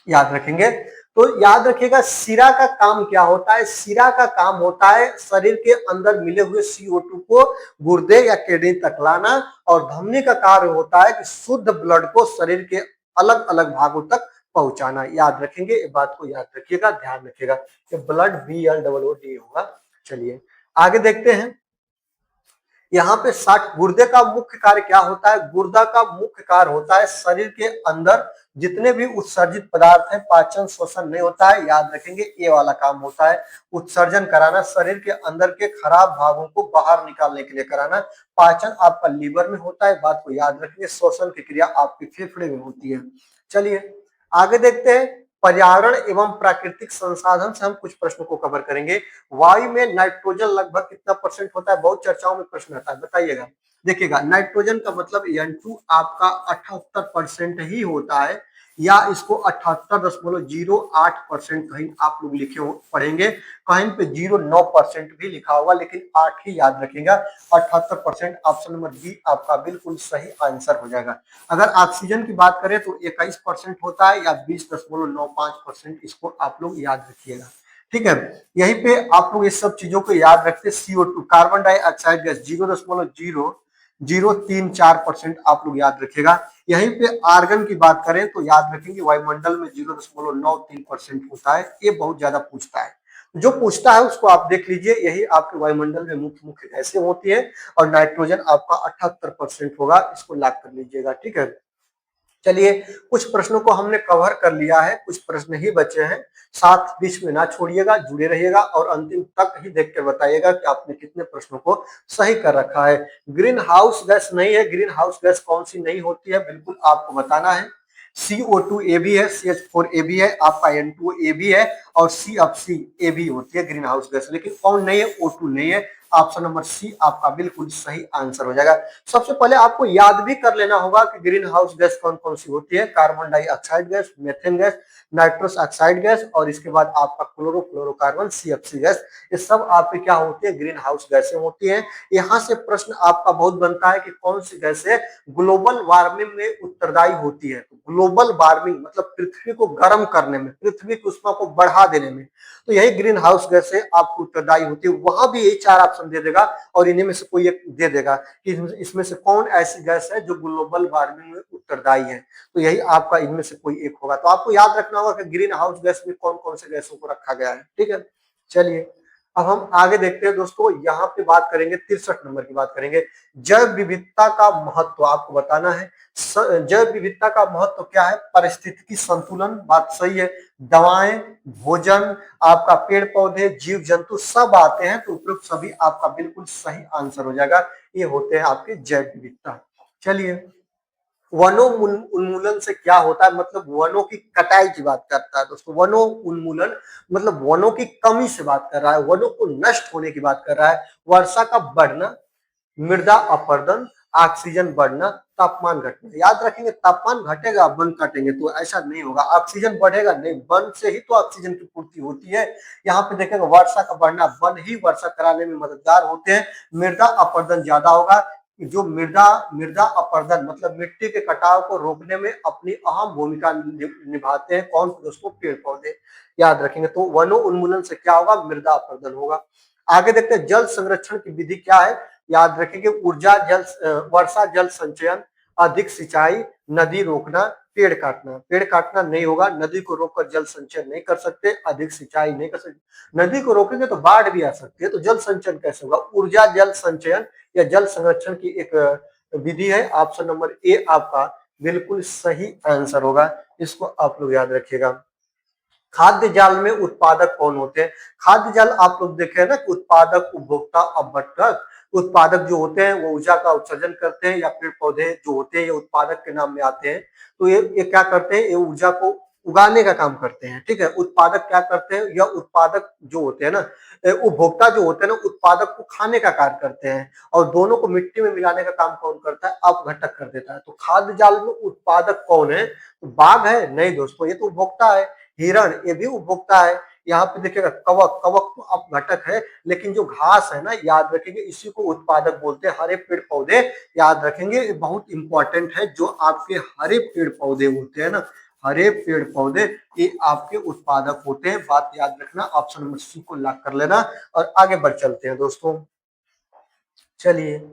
याद रखेंगे। तो याद रखिएगा, शिरा का काम क्या होता है, शिरा का काम होता है शरीर के अंदर मिले हुए CO2 को गुर्दे या किडनी तक लाना। और धमनी का कार्य होता है कि शुद्ध ब्लड को शरीर के अलग अलग भागों तक पहुंचाना। याद रखेंगे, ये बात को याद रखिएगा, ध्यान रखिएगा, कि ब्लड BLOOD होगा। चलिए आगे देखते हैं, यहाँ पे 60 गुर्दे का मुख्य कार्य क्या होता है, गुर्दा का मुख्य कार्य होता है शरीर के अंदर जितने भी उत्सर्जित पदार्थ हैं, पाचन शोषण नहीं होता है, याद रखेंगे, ये वाला काम होता है, उत्सर्जन कराना, शरीर के अंदर के खराब भागों को बाहर निकालने के लिए कराना। पाचन आपका लीवर में होता है, बात को याद रखेंगे, शोषण की क्रिया आपके फेफड़े में होती है। चलिए आगे देखते हैं, पर्यावरण एवं प्राकृतिक संसाधन से हम कुछ प्रश्नों को कवर करेंगे। वायु में नाइट्रोजन लगभग कितना परसेंट होता है, बहुत चर्चाओं में प्रश्न आता है, बताइएगा। देखिएगा, नाइट्रोजन का मतलब N2 आपका 78% ही होता है, या इसको 78.08% कहीं आप लोग लिखे हो पढ़ेंगे, कहीं पे 0.9% भी लिखा होगा, लेकिन 8 ही याद रखेगा। 78% ऑप्शन नंबर बी आपका बिल्कुल सही आंसर हो जाएगा। अगर ऑक्सीजन की बात करें तो 21% होता है, या 20.95%, इसको आप लोग याद रखिएगा। ठीक है, यहीं पे आप लोग इस सब चीजों को याद रखते, CO2 कार्बन डाइऑक्साइड गैस 0.003-4% आप लोग याद रखिएगा। यहीं पे आर्गन की बात करें तो याद रखेंगे, वायुमंडल में 0.93% होता है, ये बहुत ज्यादा पूछता है, जो पूछता है उसको आप देख लीजिए, यही आपके वायुमंडल में मुख्य मुख्य गैसें होती है। और नाइट्रोजन आपका 78% होगा, इसको लॉक कर लीजिएगा। ठीक है, चलिए कुछ प्रश्नों को हमने कवर कर लिया है, कुछ प्रश्न ही बचे हैं, साथ बीच में ना छोड़िएगा, जुड़े रहिएगा और अंतिम तक ही देख कर बताइएगा कि आपने कितने प्रश्नों को सही कर रखा है। ग्रीन हाउस गैस नहीं है, ग्रीन हाउस गैस कौन सी नहीं होती है, बिल्कुल आपको बताना है। CO2 ए भी है, CH4 ए भी है, आपका N2 ए भी है, और CFC ए भी होती है ग्रीन हाउस गैस, लेकिन कौन नहीं है, O2 नहीं है। ऑप्शन नंबर सी आपका बिल्कुल सही आंसर हो जाएगा। सबसे पहले आपको याद भी कर लेना होगा कि ग्रीन हाउस गैस कौन कौन सी होती है, carbon dioxide gas, methane gas, nitrous oxide gas, और इसके बाद आपका क्लोरोफ्लोरोकार्बन CFC गैस, ये सब आपकी क्या होती है, ग्रीन हाउस गैसें होती हैं। यहाँ से प्रश्न आपका बहुत बनता है कि कौन सी गैसें ग्लोबल वार्मिंग में उत्तरदायी होती है। तो ग्लोबल वार्मिंग मतलब पृथ्वी को गर्म करने में, पृथ्वी की उष्मा को बढ़ा देने में, तो यही ग्रीन हाउस गैसें आपको उत्तरदायी होती है। वहां भी यही 4 ऑप्शन दे देगा, और इन्हीं में से कोई एक दे देगा कि इसमें से कौन ऐसी गैस है जो ग्लोबल वार्मिंग में उत्तरदायी है, तो यही आपका इनमें से कोई एक होगा। तो आपको याद रखना होगा कि ग्रीन हाउस गैस में कौन कौन से गैसों को रखा गया है। ठीक है, चलिए अब हम आगे देखते हैं दोस्तों, यहाँ पे बात करेंगे 63 नंबर की बात करेंगे। जैव विविधता का महत्व आपको बताना है। जैव विविधता का महत्व क्या है? पारिस्थितिकी संतुलन, बात सही है। दवाएं, भोजन, आपका पेड़ पौधे, जीव जंतु सब आते हैं, तो उपरोक्त सभी आपका बिल्कुल सही आंसर हो जाएगा। ये होते हैं आपके जैव विविधता। चलिए, वनों उन्मूलन से क्या होता है? मतलब वनों की कटाई की बात करता है दोस्तों। वनों उन्मूलन मतलब वनों की कमी से बात कर रहा है, वनों को नष्ट होने की बात कर रहा है। वर्षा का बढ़ना, मृदा अपरदन, ऑक्सीजन बढ़ना, तापमान घटना। याद रखेंगे, तापमान घटेगा वन काटेंगे तो ऐसा नहीं होगा। ऑक्सीजन बढ़ेगा नहीं, वन से ही तो ऑक्सीजन की पूर्ति होती है। यहाँ पे देखेंगे वर्षा का बढ़ना, वन ही वर्षा कराने में मददगार होते हैं। मृदा अपरदन ज्यादा होगा। जो मृदा मृदा अपरदन मतलब मिट्टी के कटाव को रोकने में अपनी अहम भूमिका निभाते हैं। कौन दोस्तों? पेड़ पौधे। याद रखेंगे, तो वनों उन्मूलन से क्या होगा? मृदा अपरदन होगा। आगे देखते हैं जल संरक्षण की विधि क्या है। याद रखेंगे, ऊर्जा जल वर्षा जल संचयन, अधिक सिंचाई, नदी रोकना, पेड़ काटना। पेड़ काटना नहीं होगा, नदी को रोककर जल संचयन नहीं कर सकते, अधिक सिंचाई नहीं कर सकते। नदी को रोकेंगे तो बाढ़ भी आ सकती है, तो जल संचयन कैसे होगा? ऊर्जा जल संचयन या जल संरक्षण की एक विधि है। ऑप्शन नंबर ए आपका बिल्कुल सही आंसर होगा, इसको आप लोग याद रखिएगा। खाद्य जाल में उत्पादक कौन होते हैं? खाद्य जाल आप लोग देखे हैं ना, उत्पादक, उपभोक्ता, अपवर्तक। उत्पादक जो होते हैं वो ऊर्जा का उत्सर्जन करते हैं, या पेड़ पौधे जो होते हैं ये उत्पादक के नाम में आते हैं। तो ये क्या करते हैं? ये ऊर्जा को उगाने का काम करते हैं, ठीक है। उत्पादक क्या करते हैं? या उत्पादक जो होते हैं ना, उपभोक्ता जो होते हैं ना, उत्पादक को खाने का कार्य करते हैं। और दोनों को मिट्टी में मिलाने का काम कौन करता है? अपघटक कर देता है। तो खाद्य जाल में उत्पादक कौन है? तो बाघ है? नहीं दोस्तों, ये तो उपभोक्ता है। हिरण, ये भी उपभोक्ता है। यहाँ पे देखिएगा कवक, कवक तो अपघटक है। लेकिन जो घास है ना, याद रखेंगे, इसी को उत्पादक बोलते हैं। हरे पेड़ पौधे, याद रखेंगे, ये बहुत इंपॉर्टेंट है। जो आपके हरे पेड़ पौधे होते हैं ना, हरे पेड़ पौधे, ये आपके उत्पादक होते हैं। बात याद रखना, ऑप्शन नंबर सी को लॉक कर लेना और आगे बढ़ चलते हैं दोस्तों। चलिए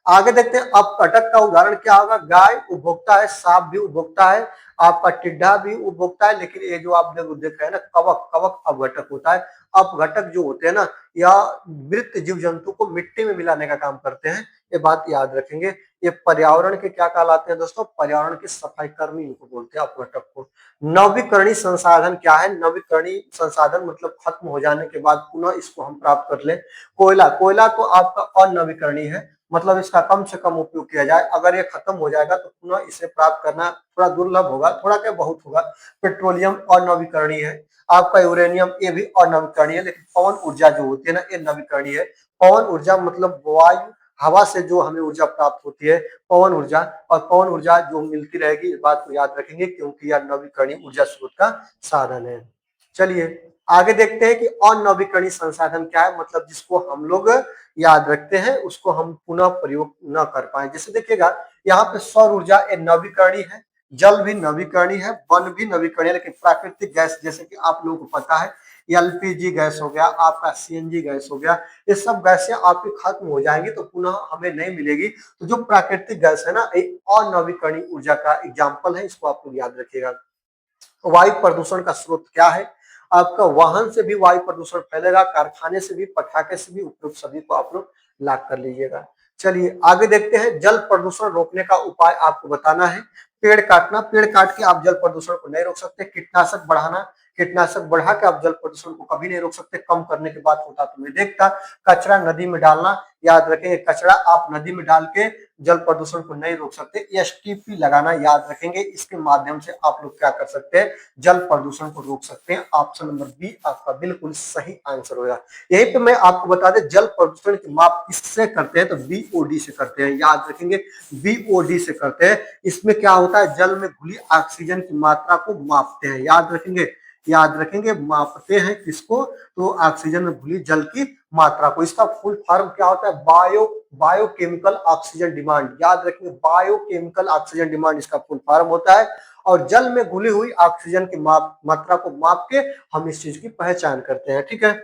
आगे देखते हैं, अपघटक का उदाहरण क्या होगा? गाय उपभोक्ता है, सांप भी उपभोक्ता है, आपका टिड्डा भी उपभोक्ता है। लेकिन ये जो आप देख रहे हैं ना, कवक, कवक अपघटक होता है। अपघटक जो होते हैं ना, या मृत जीव जंतु को मिट्टी में मिलाने का काम करते हैं। ये बात याद रखेंगे। ये पर्यावरण के क्या कहलाते हैं दोस्तों? पर्यावरण के सफाई कर्मी इनको बोलते हैं, अपघटक को। नवीकरणीय संसाधन क्या है? नवीकरणीय संसाधन मतलब खत्म हो जाने के बाद पुनः इसको हम प्राप्त कर ले। कोयला, कोयला तो आपका अनवीकरणीय है, मतलब इसका कम से कम उपयोग किया जाए। अगर ये खत्म हो जाएगा तो पुनः इसे प्राप्त करना थोड़ा दुर्लभ होगा, थोड़ा क्या बहुत होगा। पेट्रोलियम अनवीकरणीय है। आपका यूरेनियम, ये भी अनवीकरणीय है। लेकिन पवन ऊर्जा जो होती है ना, ये नवीकरणीय है। पवन ऊर्जा मतलब वायु, हवा से जो हमें ऊर्जा प्राप्त होती है, पवन ऊर्जा। और पवन ऊर्जा जो मिलती रहेगी, इस बात को याद रखेंगे, क्योंकि यह नवीकरणीय ऊर्जा स्रोत का साधन है। चलिए आगे देखते हैं कि अनवीकरणीय संसाधन क्या है, मतलब जिसको हम लोग याद रखते हैं उसको हम पुनः प्रयोग न कर पाए। जैसे देखिएगा, यहाँ पे सौर ऊर्जा नवीकरणीय है, जल भी नवीकरणीय है, वन भी नवीकरणीय है। लेकिन प्राकृतिक गैस, जैसे कि आप लोगों को पता है, एलपीजी गैस हो गया, आपका सीएनजी गैस हो गया, ये सब गैसें आपकी खत्म हो जाएंगी तो पुनः हमें नहीं मिलेगी। तो जो प्राकृतिक गैस है ना, एक अनवीकरणीय ऊर्जा का एग्जाम्पल है, इसको आप लोग याद रखिएगा। वायु प्रदूषण का स्रोत क्या है? आपका वाहन से भी वायु प्रदूषण फैलेगा, कारखाने से भी, पटाखे से भी, उपयुक्त सभी को आप लोग लाग कर लीजिएगा। चलिए आगे देखते हैं, जल प्रदूषण रोकने का उपाय आपको बताना है। पेड़ काटना, पेड़ काट के आप जल प्रदूषण को नहीं रोक सकते। कीटनाशक बढ़ाना, कीटनाशक बढ़ा के आप जल प्रदूषण को कभी नहीं रोक सकते। कम करने की बात होता तो मैं देखता। कचरा नदी में डालना, याद रखेंगे, कचरा आप नदी में डाल के जल प्रदूषण को नहीं रोक सकते। एसटीपी लगाना, याद रखेंगे, इसके माध्यम से आप लोग क्या कर सकते हैं? जल प्रदूषण को रोक सकते हैं। ऑप्शन नंबर बी आपका बिल्कुल सही आंसर होगा। यही पे मैं आपको बता दें, जल प्रदूषण की माप किससे करते हैं? तो बीओडी से करते हैं, याद रखेंगे, बीओडी से करते हैं। इसमें क्या होता है? जल में घुली ऑक्सीजन की मात्रा को मापते हैं, याद रखेंगे, याद रखेंगे, मापते हैं किसको? तो ऑक्सीजन में घुली जल की मात्रा को। इसका फुल फॉर्म क्या होता है? बायोकेमिकल ऑक्सीजन डिमांड, याद रखेंगे, बायोकेमिकल ऑक्सीजन डिमांड इसका फुल फॉर्म होता है। और जल में घुली हुई ऑक्सीजन की मात्रा को माप के हम इस चीज की पहचान करते हैं, ठीक है।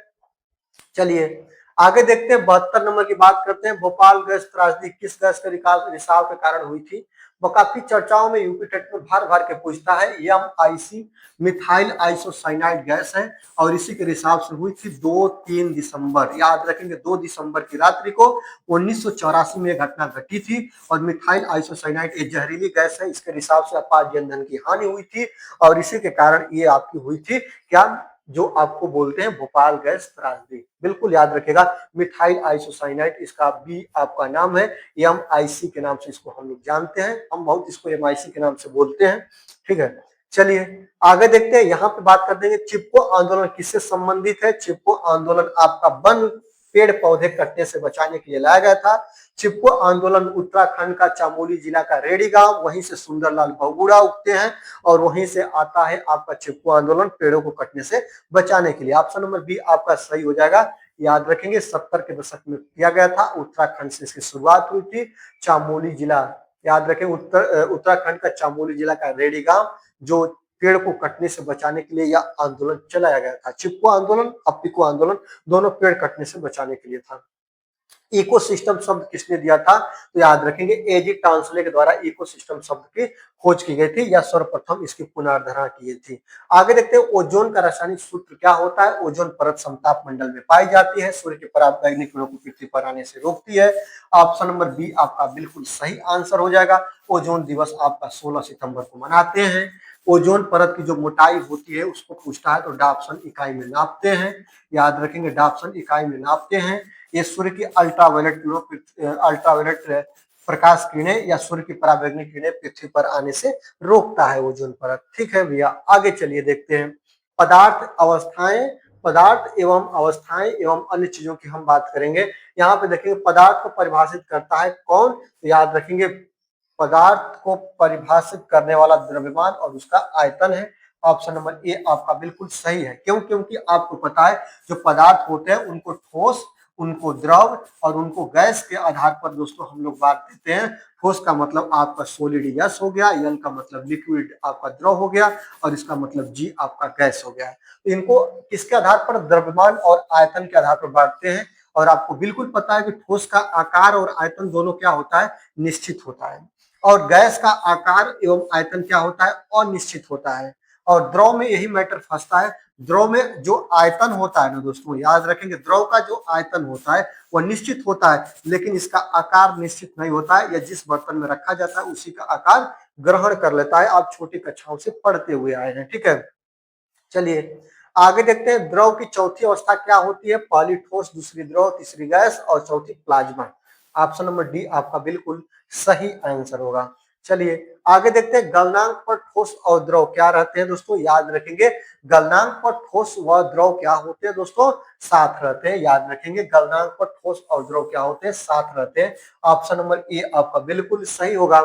चलिए आगे देखते हैं 72 नंबर की बात करते हैं। भोपाल गैस त्रासदी किस गैस के रिसाव के कारण हुई थी? वो काफी चर्चाओं में यूपी टेट में भर भर के पूछता है। एमआईसी मिथाइल आइसोसाइनाइड गैस है और इसी के रिसाव से हुई थी 2-3 दिसंबर, याद रखेंगे 2 दिसंबर की रात्रि को 1984 में यह घटना घटी थी। और मिथाइल आइसोसाइनाइड एक जहरीली गैस है, इसके रिसाव से अपार जनधन की हानि हुई थी और इसी के कारण ये आपकी हुई थी क्या, जो आपको बोलते हैं भोपाल गैस त्रासदी। बिल्कुल याद रखेगा, मिथाइल आइसोसाइनाइड इसका बी आपका नाम है, एमआईसी के नाम से इसको हम लोग जानते हैं, हम बहुत इसको एमआईसी के नाम से बोलते हैं। ठीक है, चलिए आगे देखते हैं। यहाँ पे बात कर देंगे चिपको आंदोलन किससे संबंधित है। चिपको आंदोलन आपका वन पेड़ पौधे कटने से बचाने के लिए लाया गया था। चिपको आंदोलन उत्तराखंड का चमोली जिला का रेडी गांव, वहीं से सुंदरलाल बहुगुणा उगते हैं और वहीं से आता है आपका चिपको आंदोलन पेड़ों को कटने से बचाने के लिए। ऑप्शन नंबर बी आपका सही हो जाएगा। याद रखेंगे 70 के दशक में किया गया था, उत्तराखंड से इसकी शुरुआत हुई थी। चामोली जिला, याद रखें उत्तराखंड का चामोली जिला का रेडी गांव, जो पेड़ को कटने से बचाने के लिए यह आंदोलन चलाया गया था। चिपको आंदोलन और पिको आंदोलन दोनों पेड़ कटने से बचाने के लिए था। इकोसिस्टम शब्द किसने दिया था? तो याद रखेंगे एजी टांसले के द्वारा इकोसिस्टम शब्द की खोज की गई थी या सर्वप्रथम इसकी पुनर्धारणा की गई थी। आगे देखते हैं ओजोन का रासायनिक सूत्र क्या होता है। ओजोन परत समताप मंडल में पाई जाती है, सूर्य के पराबैंगनी किरणों को पृथ्वी पर आने से रोकती है। ऑप्शन नंबर बी आपका बिल्कुल सही आंसर हो जाएगा। ओजोन दिवस आपका 16 सितंबर को मनाते हैं। ओजोन परत की जो मोटाई होती है उसको पूछता है तो डाप्सन इकाई में नापते हैं, याद रखेंगे डाप्सन इकाई में नापते हैं। ये सूर्य की अल्ट्रावायलेट प्रकाश किरणें या सूर्य की पराबैंगनी किरणें पृथ्वी पर आने से रोकता है ओजोन परत। ठीक है भैया, आगे चलिए देखते हैं। पदार्थ एवं अवस्थाएं एवं अन्य चीजों की हम बात करेंगे। यहाँ पे देखेंगे पदार्थ को परिभाषित करता है कौन, तो याद रखेंगे पदार्थ को परिभाषित करने वाला द्रव्यमान और उसका आयतन है। ऑप्शन नंबर ए आपका बिल्कुल सही है। क्यों? क्योंकि आपको पता है जो पदार्थ होते हैं उनको ठोस, उनको द्रव और उनको गैस के आधार पर दोस्तों हम लोग बात देते हैं। ठोस का मतलब आपका सॉलिड गैस हो गया, एल का मतलब लिक्विड आपका द्रव हो गया और इसका मतलब जी आपका गैस हो गया। तो इनको किसके आधार पर? द्रव्यमान और आयतन के आधार पर बांटते हैं। और आपको बिल्कुल पता है कि ठोस का आकार और आयतन दोनों क्या होता है? निश्चित होता है। और गैस का आकार एवं आयतन क्या होता है? अनिश्चित होता है। और द्रव में यही मैटर फंसता है। द्रव में जो आयतन होता है ना दोस्तों, याद रखेंगे द्रव का जो आयतन होता है वह निश्चित होता है, लेकिन इसका आकार निश्चित नहीं होता है। यह जिस बर्तन में रखा जाता है उसी का आकार ग्रहण कर लेता है। आप छोटी कक्षाओं से पढ़ते हुए आए हैं। ठीक है, चलिए आगे देखते हैं। द्रव की चौथी अवस्था क्या होती है? पहली ठोस, दूसरी द्रव, तीसरी गैस और चौथी प्लाज्मा। ऑप्शन नंबर डी आपका बिल्कुल सही आंसर होगा। चलिए आगे देखते हैं। गलनांक पर ठोस और द्रव क्या रहते हैं दोस्तों? याद रखेंगे गलनांक पर ठोस व द्रव क्या होते हैं दोस्तों? साथ रहते हैं। याद रखेंगे गलनांक पर ठोस और द्रव क्या होते हैं? साथ रहते हैं। ऑप्शन नंबर ए आपका बिल्कुल सही होगा।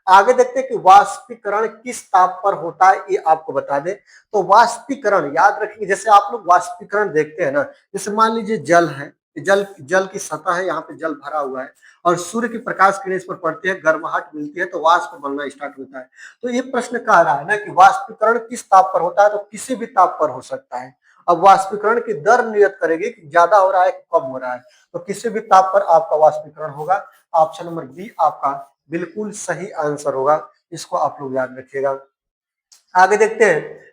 आगे देखते हैं कि वाष्पीकरण किस ताप पर होता है, ये आपको बता दें। तो वाष्पीकरण याद रखेंगे, जैसे आप लोग वाष्पीकरण देखते हैं ना, जैसे मान लीजिए जल है, जल की सतह है, यहाँ पे जल भरा हुआ है और सूर्य की प्रकाश किरण इस पर पड़ती है, गर्माहट मिलती है तो वाष्प बनना स्टार्ट होता है। तो ये प्रश्न कह रहा है ना कि वाष्पीकरण किस ताप पर होता है, तो किसी भी ताप पर हो सकता है। अब वाष्पीकरण की दर निर्धारित करेगी कि ज्यादा हो रहा है कि कम हो रहा है, तो किसी भी ताप पर आपका वाष्पीकरण होगा। ऑप्शन नंबर बी आपका बिल्कुल सही आंसर होगा, इसको आप लोग याद रखिएगा। आगे देखते हैं।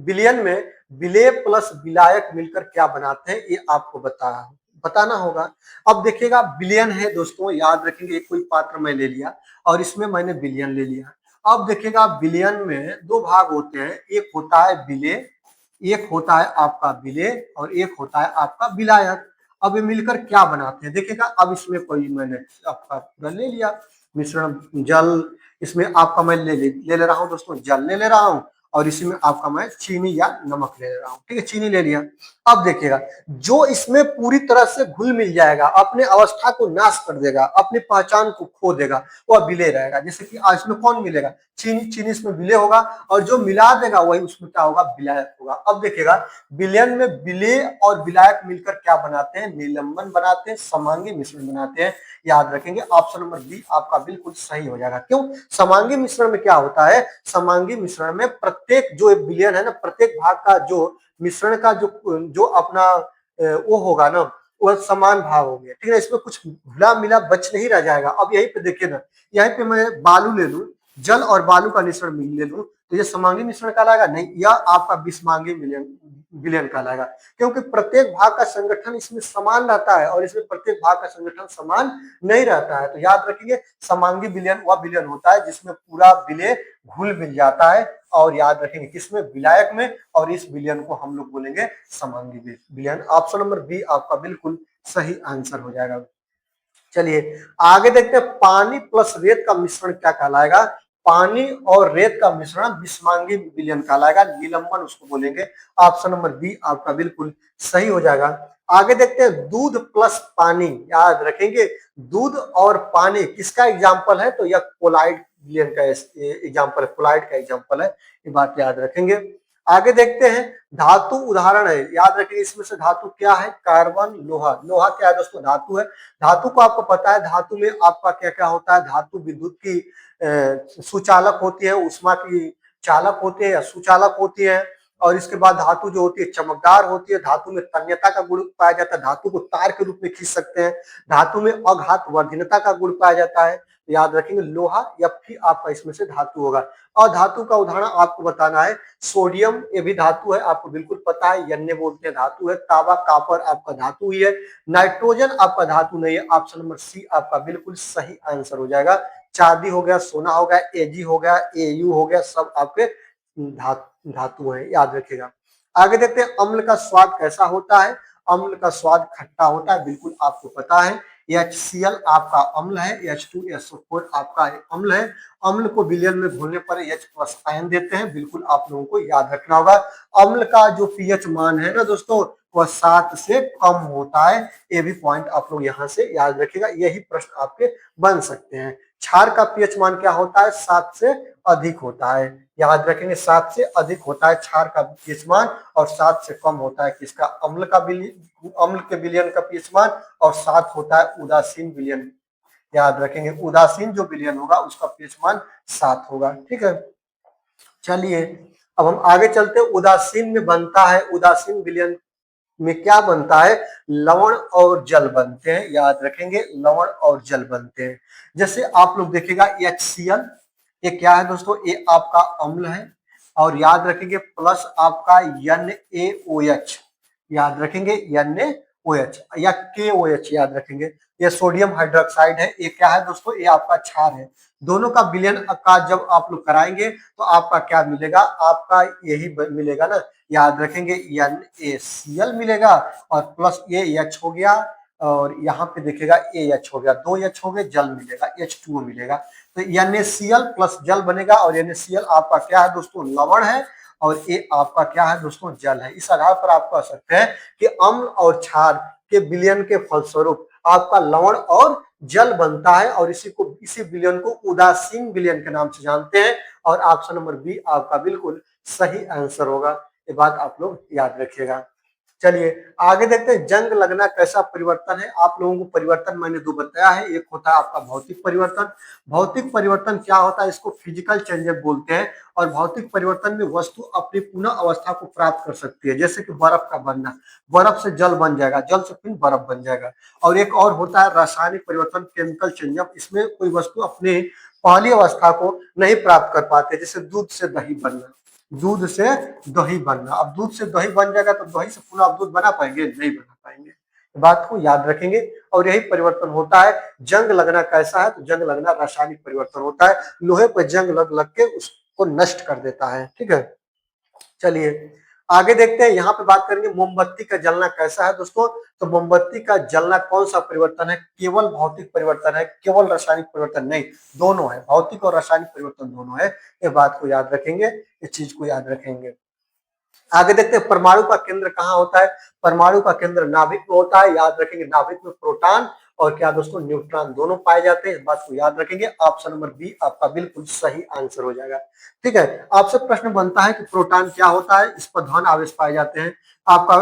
विलयन में विलेय प्लस विलायक मिलकर क्या बनाते हैं, ये आपको बताना होगा। अब देखिएगा विलयन है दोस्तों, याद रखेंगे एक कोई पात्र मैं ले लिया और इसमें मैंने विलयन ले लिया। अब देखिएगा विलयन में दो भाग होते हैं, एक होता है विलेय, एक होता है आपका विलेय और एक होता है आपका विलायक। अब ये मिलकर क्या बनाते हैं देखिएगा। अब इसमें कोई मैंने आपका पूरा ले लिया मिश्रण, जल, इसमें आपका मैं ले रहा हूं दोस्तों, जल ले रहा हूं और इसी में आपका मैं चीनी या नमक ले रहा हूं। ठीक है, चीनी ले लिया। अब देखिएगा जो इसमें पूरी तरह से घुल मिल जाएगा, अपने अवस्था को नाश कर देगा, अपनी पहचान को खो देगा, वह विलेय रहेगा। जैसे कि आज में कौन मिलेगा? चीनी इसमें विलेय होगा और जो मिला देगा वही उसमें क्या होगा? विलायक होगा। अब देखिएगा विलयन में विलेय और विलायक मिलकर क्या बनाते हैं? निलंबन बनाते हैं, समांगी मिश्रण बनाते हैं। याद रखेंगे ऑप्शन नंबर बी आपका बिल्कुल सही हो जाएगा। क्यों? समांगी मिश्रण में क्या होता है? समांगी मिश्रण में प्रत्येक जो विलयन है ना, प्रत्येक भाग का जो मिश्रण का जो अपना वो होगा ना, वह समान भाव हो गया, ठीक है। इसमें कुछ घुला मिला बच नहीं रह जाएगा। अब यहीं पे देखिए ना, यहीं पे मैं बालू ले लूं, जल और बालू का मिश्रण ले लूं, तो ये समांगी मिश्रण कहलाएगा? नहीं, यह आपका विषमांगी विलयन कहलाएगा, क्योंकि प्रत्येक भाग का संगठन इसमें समान रहता है और इसमें प्रत्येक भाग का संगठन समान नहीं रहता है। तो याद रखिए, समांगी विलयन वह विलयन होता है जिसमें पूरा विलय घुल मिल जाता है। और याद रखेंगे किसमें? विलायक में। और इस विलयन को हम लोग बोलेंगे समांगी विलयन। ऑप्शन नंबर बी आपका बिल्कुल सही आंसर हो जाएगा। चलिए आगे देखते हैं, पानी प्लस रेत का मिश्रण क्या कहलाएगा? पानी और रेत का मिश्रण विषमांगी विलयन कहलाएगा, निलंबन उसको बोलेंगे। ऑप्शन नंबर बी आपका बिल्कुल सही हो जाएगा। आगे देखते हैं, दूध प्लस पानी, याद रखेंगे दूध और पानी किसका एग्जाम्पल है? तो यह कोलाइड विलयन का एग्जाम्पल है, कोलाइड का एग्जाम्पल है, ये बात याद रखेंगे। आगे देखते हैं, धातु उदाहरण है, याद रखिए इसमें से धातु क्या है? कार्बन, लोहा। लोहा क्या है दोस्तों? धातु है। धातु को आपको पता है, धातु में आपका क्या क्या होता है? धातु विद्युत की सुचालक होती है, उष्मा की चालक होती है या सुचालक होती है। और इसके बाद धातु जो होती है चमकदार होती है, धातु में तन्यता का गुण पाया जाता है, धातु को तार के रूप में खींच सकते हैं, धातु में अघात वर्धीनता का गुण पाया जाता है। याद रखेंगे लोहा या फिर आपका इसमें से धातु होगा। और धातु का उदाहरण आपको बताना है, सोडियम ये भी धातु है, आपको बिल्कुल पता है, यन्ने बोलते हैं धातु है। तांबा कापर आपका धातु ही है। नाइट्रोजन आपका धातु नहीं है। ऑप्शन नंबर सी आपका बिल्कुल सही आंसर हो जाएगा। चांदी हो गया, सोना हो गया, एजी हो गया, एयू हो गया, सब आपके धातु है, याद रखिएगा। आगे देखते हैं, अम्ल का स्वाद कैसा होता है? अम्ल का स्वाद खट्टा होता है, बिल्कुल आपको पता है। HCl आपका अम्ल है, H2SO4 आपका अम्ल है। अम्ल को विलयन में घोलने पर H+ आयन देते हैं, बिल्कुल आप लोगों को याद रखना होगा। अम्ल का जो पीएच मान है ना दोस्तों, वह 7 से कम होता है। ये भी पॉइंट आप लोग यहाँ से याद रखिएगा, यही प्रश्न आपके बन सकते हैं। क्षार का पीएच मान क्या होता है? 7 से अधिक होता है, याद रखेंगे 7 से अधिक होता है क्षार का पीएच मान, और 7 से कम होता है किसका? अम्ल का अम्ल के विलयन का पीएच मान, और 7 होता है उदासीन विलयन। याद रखेंगे उदासीन जो विलयन होगा उसका पीएच मान 7 होगा, ठीक है। चलिए अब हम आगे चलते हैं, उदासीन में बनता है, उदासीन विलयन में क्या बनता है? लवण और जल बनते हैं, याद रखेंगे लवण और जल बनते हैं। जैसे आप लोग देखिएगा HCl, ये क्या है दोस्तों? ये आपका अम्ल है, और याद रखेंगे प्लस आपका NaOH, याद रखेंगे NaOH या KOH, याद रखेंगे। ये सोडियम हाइड्रोक्साइड है, ये क्या है दोस्तों? ये आपका क्षार है। दोनों का विलयन का जब आप लोग कराएंगे तो आपका क्या मिलेगा? आपका यही मिलेगा ना, याद रखेंगे NaCl मिलेगा, और प्लस ये H हो गया, और यहाँ पे देखिएगा AH हो गया, 2 H हो गए, जल मिलेगा H2O मिलेगा। तो NaCl प्लस जल बनेगा, और NaCl आपका क्या है दोस्तों? लवण है, और ये आपका क्या है दोस्तों? जल है। इस आधार पर आप कह सकते हैं कि अम्ल और क्षार के विलयन के फलस्वरूप आपका लवण और जल बनता है, और इसी विलयन को उदासीन विलयन के नाम से जानते हैं। और ऑप्शन नंबर बी आपका बिल्कुल सही आंसर होगा, ये बात आप लोग याद रखिएगा। चलिए आगे देखते हैं, जंग लगना कैसा परिवर्तन है? आप लोगों को परिवर्तन मैंने दो बताया है, एक होता है आपका भौतिक परिवर्तन। भौतिक परिवर्तन क्या होता है? इसको फिजिकल चेंजेस बोलते हैं। और भौतिक परिवर्तन में वस्तु अपनी पुनः अवस्था को प्राप्त कर सकती है, जैसे कि बर्फ का बनना, बर्फ से जल बन जाएगा, जल से फिर बर्फ बन जाएगा। और एक और होता है रासायनिक परिवर्तन, केमिकल चेंजअप, इसमें कोई वस्तु अपने पहली अवस्था को नहीं प्राप्त कर पाते, जैसे दूध से दही बनना, दूध से दही बनना। अब दूध से दही बन जाएगा तो दही से पुनः आप दूध बना पाएंगे? नहीं बना पाएंगे, बात को याद रखेंगे। और यही परिवर्तन होता है। जंग लगना कैसा है? तो जंग लगना रासायनिक परिवर्तन होता है, लोहे पर जंग लग लग के उसको नष्ट कर देता है, ठीक है। चलिए आगे देखते हैं, यहाँ पे बात करेंगे मोमबत्ती का जलना कैसा है दोस्तों। तो मोमबत्ती का जलना कौन सा परिवर्तन है? केवल भौतिक परिवर्तन है, केवल रासायनिक परिवर्तन नहीं, दोनों है, भौतिक और रासायनिक परिवर्तन दोनों है, ये बात को याद रखेंगे, इस चीज को याद रखेंगे। आगे देखते हैं, परमाणु का केंद्र कहाँ होता है? परमाणु का केंद्र नाभिक में होता है, याद रखेंगे नाभिक में प्रोटॉन और क्या दोस्तों? न्यूट्रॉन दोनों पाए जाते हैं, इस बात को याद रखेंगे। ऑप्शन नंबर बी आपका बिल्कुल सही आंसर हो जाएगा, ठीक है। आपसे प्रश्न बनता है कि प्रोटॉन क्या होता है? इस पर धन आवेश पाए जाते हैं। आपका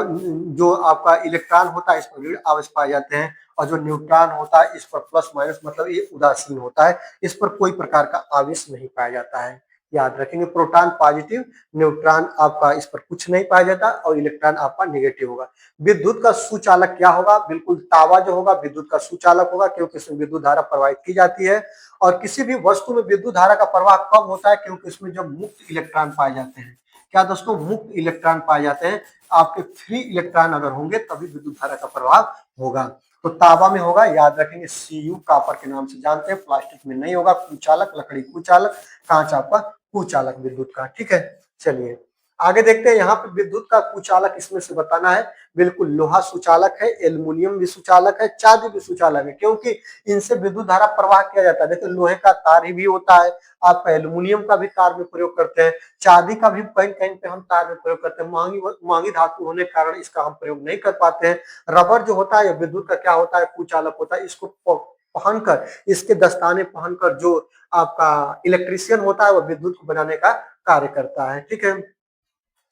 जो आपका इलेक्ट्रॉन होता है इस पर ऋण आवेश पाए जाते हैं, और जो न्यूट्रॉन होता है इस पर प्लस माइनस, मतलब ये उदासीन होता है, इस पर कोई प्रकार का आवेश नहीं पाया जाता है। याद रखेंगे। प्रोटॉन पॉजिटिव, न्यूट्रॉन आपका इस पर कुछ नहीं पाया जाता और इलेक्ट्रॉन आपका नेगेटिव होगा। विद्युत का सुचालक क्या होगा? बिल्कुल तावा जो होगा विद्युत का सुचालक होगा, क्योंकि इसमें विद्युत धारा प्रवाहित की जाती है। और किसी भी वस्तु में विद्युत धारा का प्रवाह कब होता है? क्योंकि इसमें जब मुक्त इलेक्ट्रॉन पाए जाते हैं। क्या दोस्तों? मुक्त इलेक्ट्रॉन पाए जाते हैं। आपके फ्री इलेक्ट्रॉन अगर होंगे तभी विद्युत धारा का प्रवाह होगा। तो तांबा में होगा, याद रखेंगे Cu, कॉपर के नाम से जानते हैं। प्लास्टिक में नहीं होगा, कुचालक, लकड़ी कुचालक, कांच आपका कुचालक विद्युत का। ठीक है, चलिए आगे देखते हैं। यहाँ पे विद्युत का कुचालक इसमें से बताना है। बिल्कुल लोहा सुचालक है, एल्युमिनियम भी सुचालक है, चांदी भी सुचालक है, क्योंकि इनसे विद्युत धारा प्रवाह किया जाता है। देखिए लोहे का तार ही भी होता है, आप एल्युमिनियम का भी तार में प्रयोग करते हैं, चांदी का भी कहीं कहीं पे हम तार में प्रयोग करते हैं। महंगी धातु होने के कारण इसका हम प्रयोग नहीं कर पाते हैं। रबर जो होता है विद्युत का क्या होता है? कुचालक होता है। इसको पहनकर, इसके दस्ताने पहनकर जो आपका इलेक्ट्रीशियन होता है वो विद्युत को बनाने का कार्य करता है। ठीक है,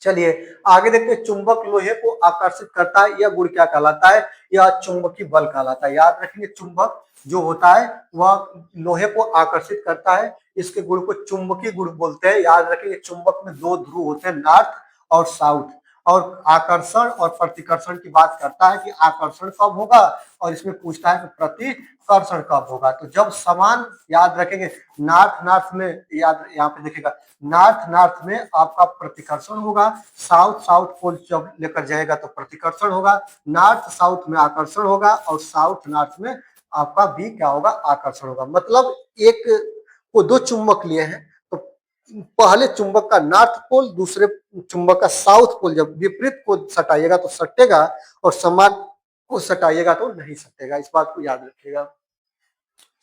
चलिए आगे देखते हैं। चुंबक लोहे को आकर्षित करता है, यह गुण क्या कहलाता है? यह चुंबकीय बल कहलाता है। याद रखेंगे चुंबक जो होता है वह लोहे को आकर्षित करता है, इसके गुण को चुंबकीय गुण बोलते हैं। याद रखेंगे चुंबक में दो ध्रुव होते हैं, नॉर्थ और साउथ। और आकर्षण और प्रतिकर्षण की बात करता है कि आकर्षण कब होगा, और इसमें पूछता है कि प्रतिकर्षण कब होगा। तो जब समान, याद रखेंगे नॉर्थ नॉर्थ में, याद यहाँ पे देखिएगा नॉर्थ नॉर्थ में आपका प्रतिकर्षण होगा, साउथ साउथ पोल जब लेकर जाएगा तो प्रतिकर्षण होगा, नॉर्थ साउथ में आकर्षण होगा और साउथ नॉर्थ में आपका भी क्या होगा? आकर्षण होगा। मतलब एक को दो चुंबक लिए हैं, तो पहले चुंबक का नॉर्थ पोल, दूसरे चुंबक का साउथ पोल जब विपरीत को सटाइएगा तो सटेगा, और समान को सटाइएगा तो नहीं सटेगा। इस बात को याद रखिएगा।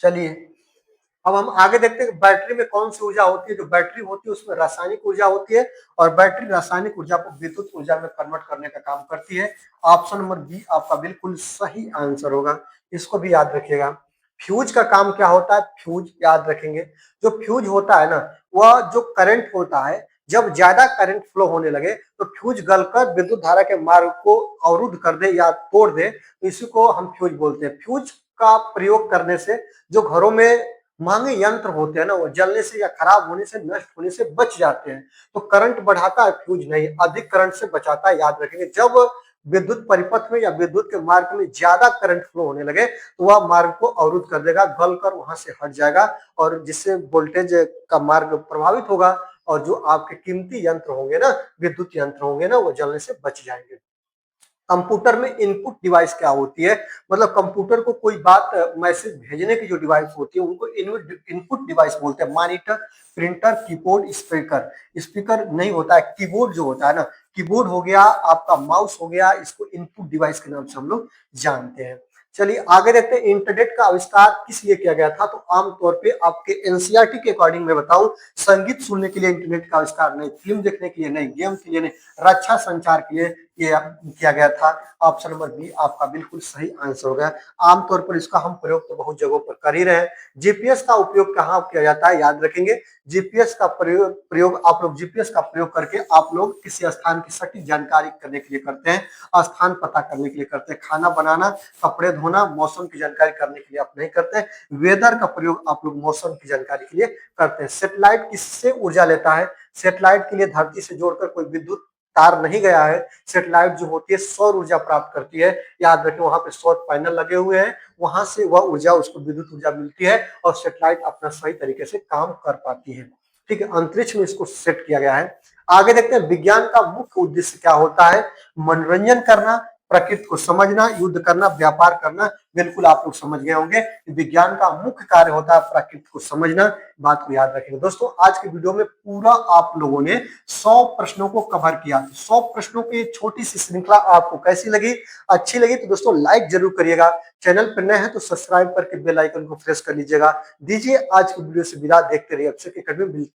चलिए अब हम आगे देखते हैं बैटरी में कौन सी ऊर्जा होती है। जो बैटरी होती है उसमें रासायनिक ऊर्जा होती है, और बैटरी रासायनिक ऊर्जा को विद्युत ऊर्जा में कन्वर्ट करने का काम करती है। ऑप्शन नंबर बी आपका बिल्कुल सही आंसर होगा, इसको भी याद रखिएगा। फ्यूज का काम क्या होता है? फ्यूज याद रखेंगे, जो फ्यूज होता है ना, वह जो करंट होता है, जब ज्यादा करंट फ्लो होने लगे तो फ्यूज गलकर विद्युत धारा के मार्ग को अवरुद्ध कर दे या तोड़ दे, तो इसी को हम फ्यूज बोलते हैं। फ्यूज का प्रयोग करने से जो घरों में महंगे यंत्र होते हैं ना, वो जलने से या खराब होने से, नष्ट होने से बच जाते हैं। तो करंट बढ़ाता है फ्यूज, नहीं अधिक करंट से बचाता है। याद रखेंगे जब विद्युत परिपथ में या विद्युत के मार्ग में ज्यादा करंट फ्लो होने लगे तो वह मार्ग को अवरुद्ध कर देगा, गलकर वहां से हट जाएगा, और जिससे वोल्टेज का मार्ग प्रभावित होगा, और जो आपके कीमती यंत्र होंगे ना, विद्युत यंत्र होंगे ना, वो जलने से बच जाएंगे। कंप्यूटर में इनपुट डिवाइस क्या होती है? मतलब कंप्यूटर को कोई बात मैसेज भेजने की जो डिवाइस होती है उनको इनपुट डिवाइस बोलते हैं। Monitor, printer, keyboard, speaker. Speaker नहीं होता है, कीबोर्ड जो होता है ना, कीबोर्ड हो गया, आपका माउस हो गया, इसको इनपुट डिवाइस के नाम से हम लोग जानते हैं। चलिए आगे देखते हैं। इंटरनेट का आविष्कार किस लिए किया गया था? तो आमतौर पे आपके एनसीईआरटी के अकॉर्डिंग मैं बताऊं, संगीत सुनने के लिए इंटरनेट का आविष्कार नहीं, फिल्म देखने के लिए नहीं, गेम के लिए नहीं, रक्षा संचार के लिए ये किया गया था। ऑप्शन नंबर बी आपका बिल्कुल सही आंसर हो गया। आमतौर पर इसका हम प्रयोग तो बहुत जगहों पर कर ही रहे हैं। जीपीएस का उपयोग कहाँ किया जाता है? याद रखेंगे जीपीएस का प्रयोग आप लोग जीपीएस का प्रयोग करके आप लोग किसी स्थान की सटीक जानकारी करने के लिए करते हैं, स्थान पता करने के लिए करते हैं। खाना बनाना, कपड़े धोना, मौसम की जानकारी करने के लिए आप नहीं करते। वेदर का प्रयोग आप लोग मौसम की जानकारी के लिए करते हैं। सेटेलाइट किससे ऊर्जा लेता है? सेटेलाइट के लिए धरती से जोड़कर कोई विद्युत तार नहीं गया है। सेटेलाइट जो होती है सौर ऊर्जा प्राप्त करती है। याद रखें वहां पे सौर पैनल लगे हुए हैं, वहां से वह ऊर्जा, उसको विद्युत ऊर्जा मिलती है, और सेटेलाइट अपना सही तरीके से काम कर पाती है। ठीक है, अंतरिक्ष में इसको सेट किया गया है। आगे देखते हैं विज्ञान का मुख्य उद्देश्य क्या होता है? मनोरंजन करना, प्रकृति को समझना, युद्ध करना, व्यापार करना। बिल्कुल आप लोग समझ गए होंगे, विज्ञान का मुख्य कार्य होता है प्रकृति को समझना। बात को याद रखेंगे दोस्तों। आज के वीडियो में पूरा आप लोगों ने 100 प्रश्नों को कवर किया। 100 प्रश्नों की छोटी सी श्रृंखला आपको कैसी लगी? अच्छी लगी तो दोस्तों लाइक जरूर करिएगा। चैनल पर नए हैं तो सब्सक्राइब करके बेल आइकन को प्रेस कर लीजिएगा। दीजिए आज की वीडियो से विदा, देखते रहिए अक्षर के कदम।